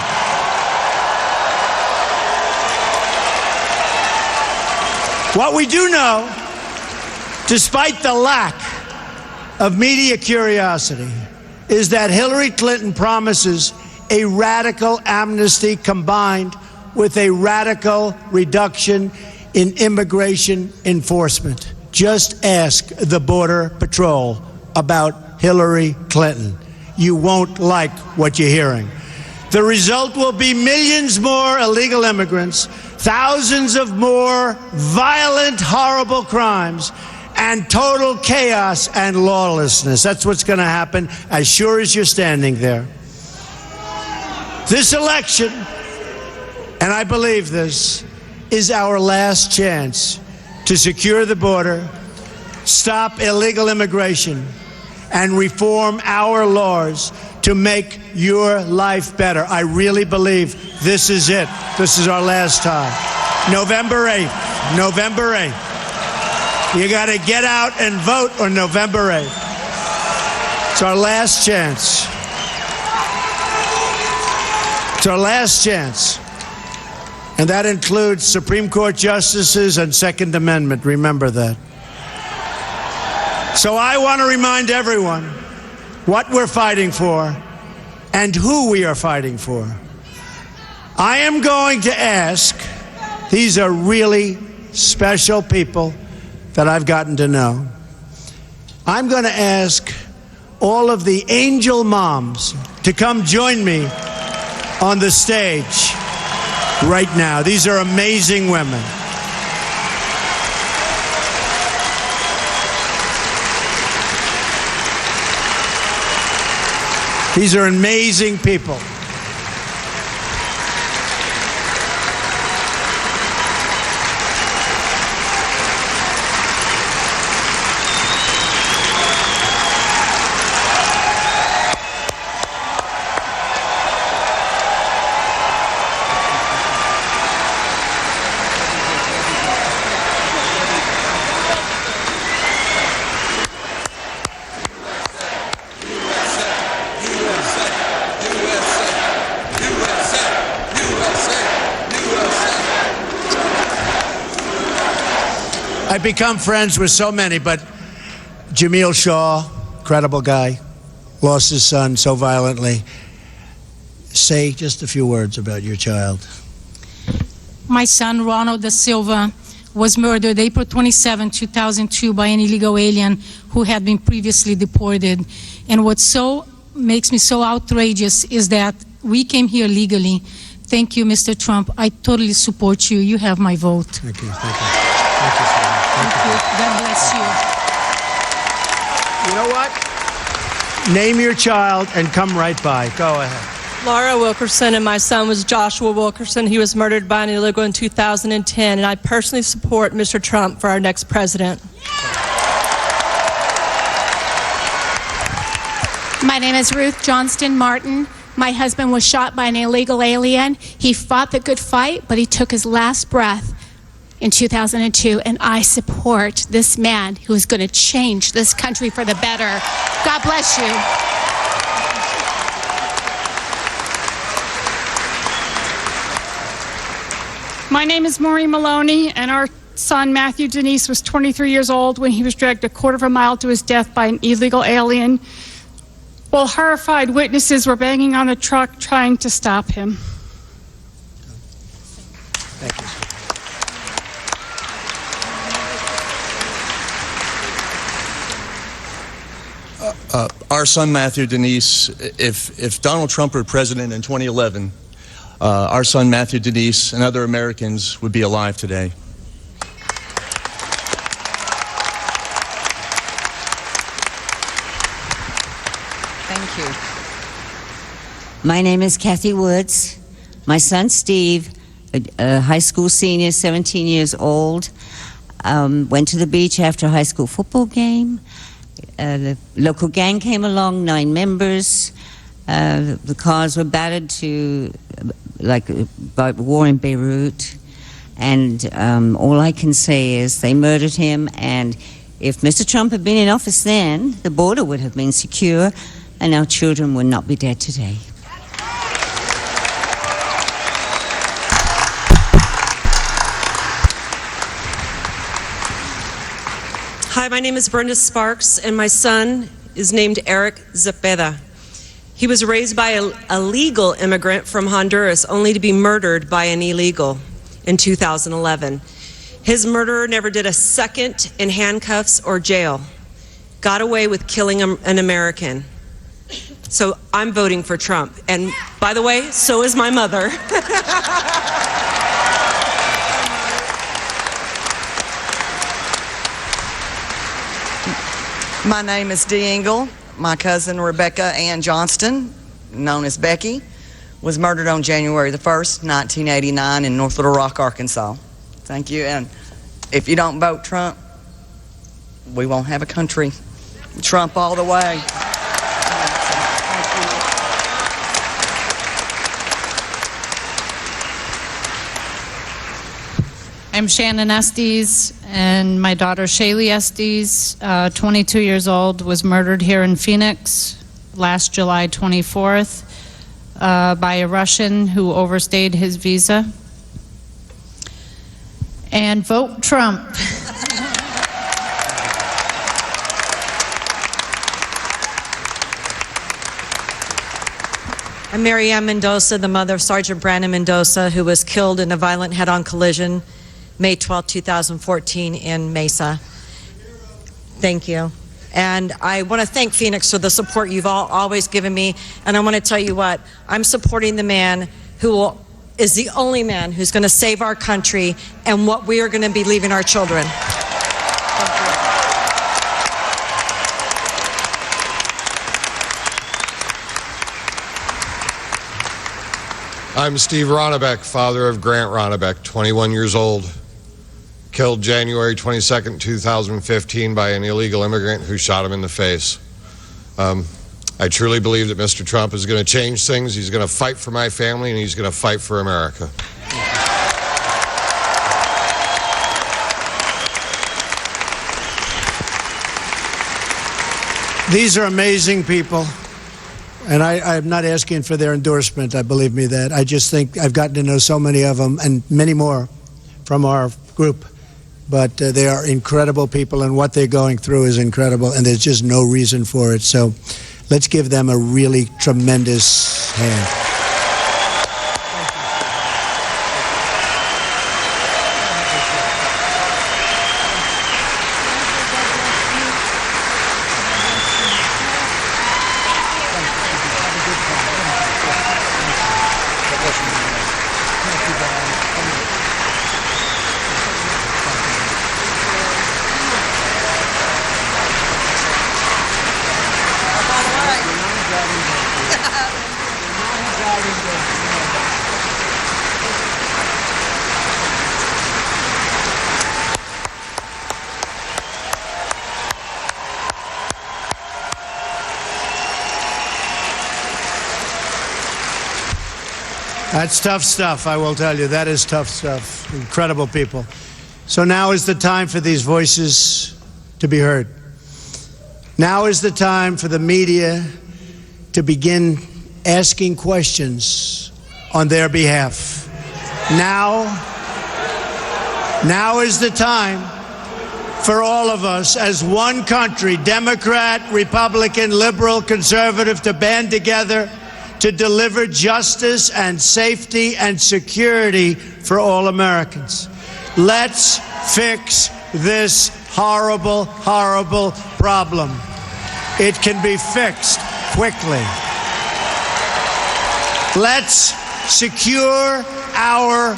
What we do know, despite the lack of media curiosity, is that Hillary Clinton promises a radical amnesty combined with a radical reduction in immigration enforcement. Just ask the Border Patrol about Hillary Clinton. You won't like what you're hearing. The result will be millions more illegal immigrants, thousands of more violent, horrible crimes, and total chaos and lawlessness. That's what's going to happen as sure as you're standing there. This election, and I believe this, is our last chance to secure the border, stop illegal immigration, and reform our laws to make your life better. I really believe this is it. This is our last time. November 8th. November 8th. You got to get out and vote on November 8th. It's our last chance. It's our last chance. And that includes Supreme Court justices and Second Amendment. Remember that. So I want to remind everyone what we're fighting for and who we are fighting for. I am going to ask, these are really special people that I've gotten to know. I'm going to ask all of the angel moms to come join me on the stage right now. These are amazing women. These are amazing people. I've become friends with so many, but Jamil Shaw, incredible guy, lost his son so violently. Say just a few words about your child. My son, Ronald da Silva, was murdered April 27, 2002 by an illegal alien who had been previously deported. And what makes me so outrageous is that we came here legally. Thank you, Mr. Trump. I totally support you. You have my vote. Thank you. Thank you. Thank you, sir. Thank you. God bless you. You know what? Name your child and come right by. Go ahead. Laura Wilkerson, and my son was Joshua Wilkerson. He was murdered by an illegal in 2010, and I personally support Mr. Trump for our next president. My name is Ruth Johnston Martin. My husband was shot by an illegal alien. He fought the good fight, but he took his last breath in 2002, and I support this man who is going to change this country for the better. God bless you. My name is Maureen Maloney, and our son Matthew Denise was 23 years old when he was dragged a quarter of a mile to his death by an illegal alien, while horrified witnesses were banging on the truck trying to stop him. Thank you. Our son Matthew Denise, if Donald Trump were president in 2011, our son Matthew Denise and other Americans would be alive today. Thank you. My name is Kathy Woods. My son Steve, a high school senior, 17 years old, went to the beach after a high school football game. The local gang came along, 9 members. The cars were battered to like war in Beirut. And all I can say is they murdered him, and if Mr. Trump had been in office then, the border would have been secure, and our children would not be dead today. Hi, my name is Brenda Sparks, and my son is named Eric Zepeda. He was raised by a legal immigrant from Honduras, only to be murdered by an illegal in 2011. His murderer never did a second in handcuffs or jail. Got away with killing an American. So I'm voting for Trump. And by the way, so is my mother. My name is Dee Engle. My cousin Rebecca Ann Johnston, known as Becky, was murdered on January the 1st, 1989 in North Little Rock, Arkansas. Thank you. And if you don't vote Trump, we won't have a country. Trump all the way. I'm Shannon Estes, and my daughter Shaylee Estes, 22 years old, was murdered here in Phoenix last July 24th by a Russian who overstayed his visa. And vote Trump. I'm Mary Ann Mendoza, the mother of Sergeant Brandon Mendoza, who was killed in a violent head-on collision May 12, 2014 in Mesa. Thank you. And I want to thank Phoenix for the support you've all always given me. And I want to tell you what, I'm supporting the man who is the only man who's going to save our country and what we are going to be leaving our children. I'm Steve Ronnebeck, father of Grant Ronnebeck, 21 years old, killed January 22nd, 2015 by an illegal immigrant who shot him in the face. I truly believe that Mr. Trump is going to change things. He's going to fight for my family, and he's going to fight for America. These are amazing people. And I'm not asking for their endorsement, I believe me that. I just think I've gotten to know so many of them and many more from our group. But they are incredible people, and what they're going through is incredible, and there's just no reason for it. So let's give them a really tremendous hand. That's tough stuff, I will tell you. That is tough stuff. Incredible people. So now is the time for these voices to be heard. Now is the time for the media to begin asking questions on their behalf. Now is the time for all of us as one country, Democrat, Republican, liberal, conservative, to band together to deliver justice and safety and security for all Americans. Let's fix this horrible, horrible problem. It can be fixed quickly. Let's secure our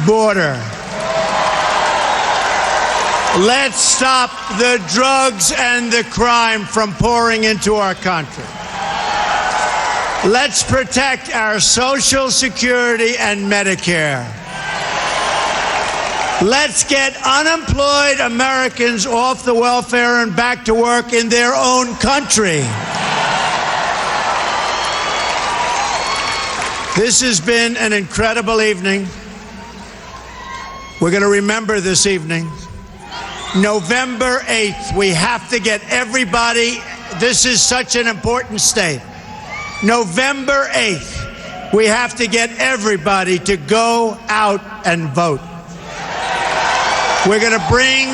border. Let's stop the drugs and the crime from pouring into our country. Let's protect our Social Security and Medicare. Let's get unemployed Americans off the welfare and back to work in their own country. This has been an incredible evening. We're going to remember this evening. November 8th, we have to get everybody, this is such an important state. November 8th, we have to get everybody to go out and vote. We're going to bring,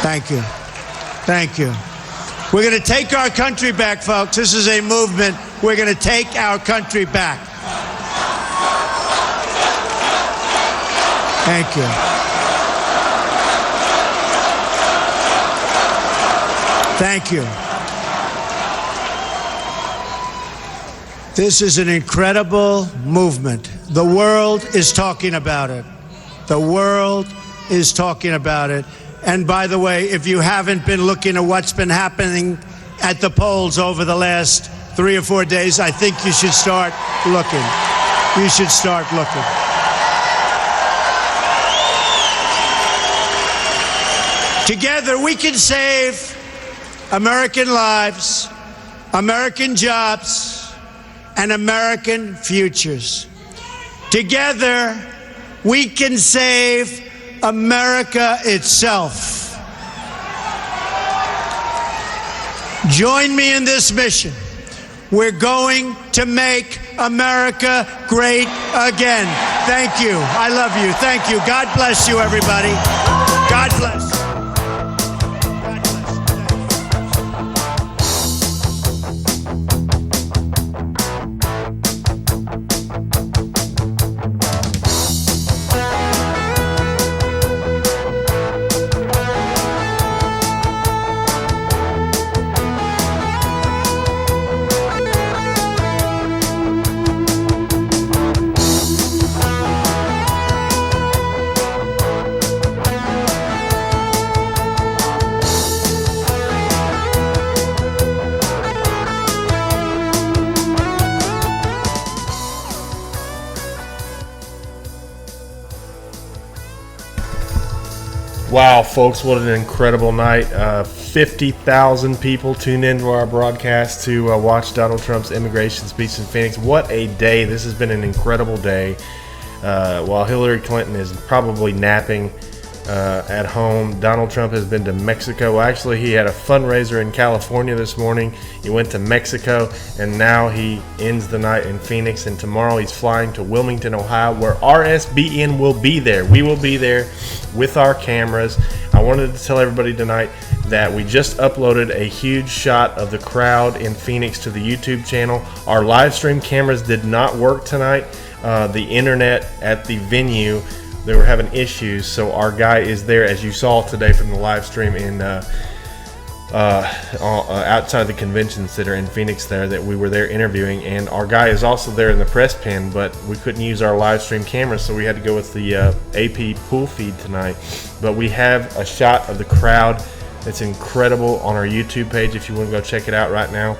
thank you, thank you. We're going to take our country back, folks. This is a movement. We're going to take our country back. Thank you. Thank you. This is an incredible movement. The world is talking about it. The world is talking about it. And by the way, if you haven't been looking at what's been happening at the polls over the last 3 or 4 days, I think you should start looking. You should start looking. Together, we can save American lives, American jobs, and American futures. Together, we can save America itself. Join me in this mission. We're going to make America great again. Thank you. I love you. Thank you. God bless you, everybody. God bless. Wow, folks, what an incredible night. 50,000 people tuned into our broadcast to watch Donald Trump's immigration speech in Phoenix. What a day. This has been an incredible day. While Hillary Clinton is probably napping at home, Donald Trump has been to Mexico. Actually, he had a fundraiser in California this morning. He went to Mexico, and now he ends the night in Phoenix. And tomorrow he's flying to Wilmington, Ohio, where RSBN will be there. We will be there with our cameras. I wanted to tell everybody tonight that we just uploaded a huge shot of the crowd in Phoenix to the YouTube channel. Our live stream cameras did not work tonight. The internet at the venue, they were having issues, so our guy is there, as you saw today from the live stream in outside the convention center in Phoenix there, that we were there interviewing, and our guy is also there in the press pen, but we couldn't use our live stream camera, so we had to go with the AP pool feed tonight. But we have a shot of the crowd that's incredible on our YouTube page if you want to go check it out right now.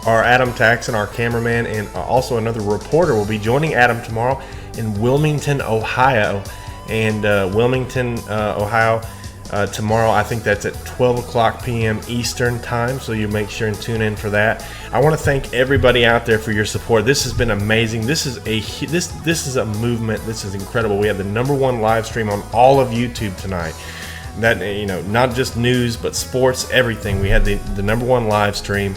Our Adam Taxon, our cameraman, and also another reporter will be joining Adam tomorrow in Wilmington, Ohio. And Wilmington, Ohio, tomorrow, I think that's at 12 o'clock p.m. Eastern time, so you make sure and tune in for that. I want to thank everybody out there for your support. This has been amazing. This is a movement. This is incredible. We have the #1 live stream on all of YouTube tonight. That, you know, not just news, but sports, everything. We had the #1 live stream.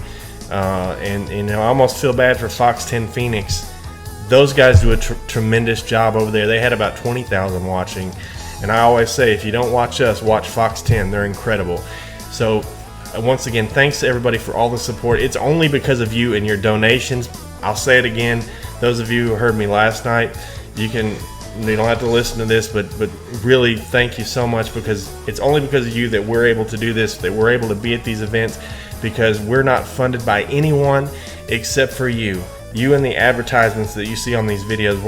And you know, I almost feel bad for Fox 10 Phoenix. Those guys do a tremendous job over there. They had about 20,000 watching. And I always say, if you don't watch us, watch Fox 10. They're incredible. So once again, thanks to everybody for all the support. It's only because of you and your donations. I'll say it again. Those of you who heard me last night, you don't have to listen to this, but really thank you so much, because it's only because of you that we're able to do this, that we're able to be at these events, because we're not funded by anyone except for you. You and the advertisements that you see on these videos.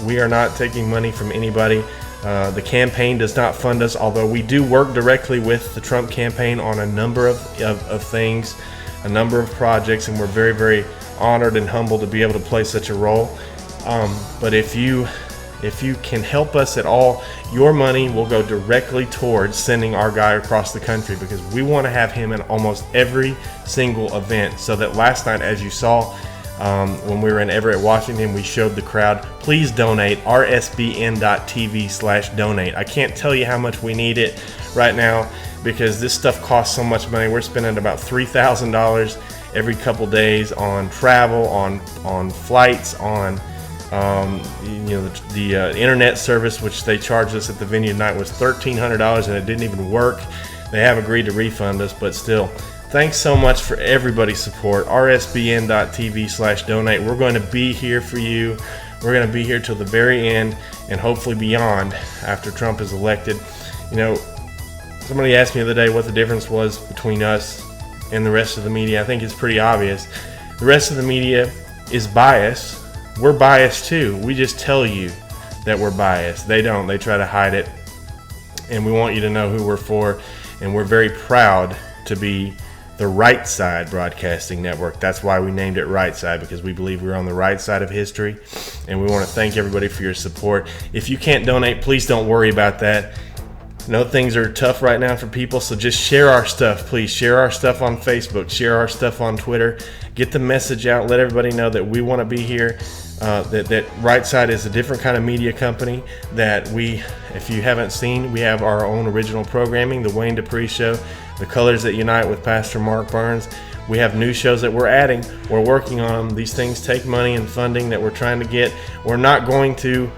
We are not taking money from anybody. The campaign does not fund us, although we do work directly with the Trump campaign on a number of things. a number of projects, and we're very, very honored and humbled to be able to play such a role. But if you can help us at all, your money will go directly towards sending our guy across the country, because we want to have him in almost every single event. So that last night, as you saw, when we were in Everett, Washington, we showed the crowd, please donate, rsbn.tv/donate. I can't tell you how much we need it right now, because this stuff costs so much money. We're spending about $3,000 every couple days on travel, on flights, on the internet service, which they charged us at the venue tonight, was $1,300, and it didn't even work. They have agreed to refund us, but still, thanks so much for everybody's support. rsbn.tv/donate. We're going to be here for you. We're going to be here till the very end, and hopefully beyond, after Trump is elected. You know, somebody asked me the other day what the difference was between us and the rest of the media. I think it's pretty obvious. The rest of the media is biased. We're biased too. We just tell you that we're biased. They don't. They try to hide it. And we want you to know who we're for. And we're very proud to be the Right Side Broadcasting Network. That's why we named it Right Side, because we believe we're on the right side of history. And we want to thank everybody for your support. If you can't donate, please don't worry about that. I know things are tough right now for people, so just share our stuff, please. Share our stuff on Facebook. Share our stuff on Twitter. Get the message out. Let everybody know that we want to be here. That Right Side is a different kind of media company. That we, if you haven't seen, we have our own original programming, The Wayne Dupree Show, The Colors That Unite with Pastor Mark Burns. We have new shows that we're adding. We're working on them. These things take money and funding that we're trying to get. We're not going to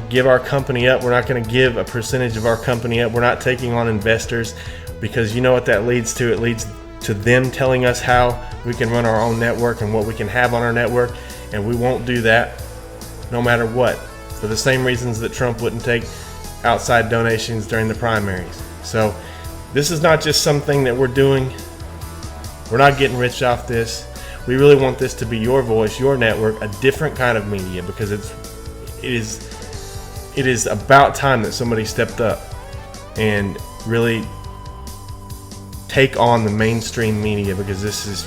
give our company up. We're not going to give a percentage of our company up. We're not taking on investors, because you know what that leads to. It leads to them telling us how we can run our own network and what we can have on our network, and we won't do that no matter what, for the same reasons that Trump wouldn't take outside donations during the primaries. So this is not just something that we're doing. We're not getting rich off this. We really want this to be your voice, your network, a different kind of media, because it is about time that somebody stepped up and really take on the mainstream media, because this is,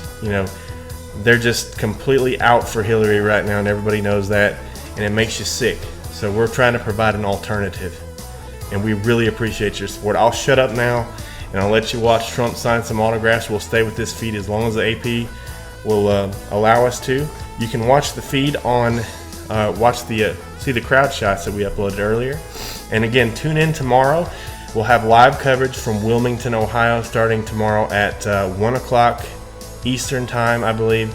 they're just completely out for Hillary right now, and everybody knows that, and it makes you sick. So we're trying to provide an alternative, and we really appreciate your support. I'll shut up now, and I'll let you watch Trump sign some autographs. We'll stay with this feed as long as the AP will allow us to. You can watch the feed on, see the crowd shots that we uploaded earlier. And again, tune in tomorrow. We'll have live coverage from Wilmington, Ohio, starting tomorrow at 1 o'clock Eastern Time, I believe.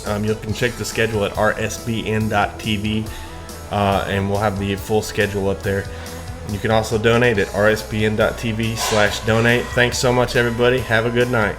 You can check the schedule at rsbn.tv, and we'll have the full schedule up there. You can also donate at rsbn.tv/donate. Thanks so much, everybody. Have a good night.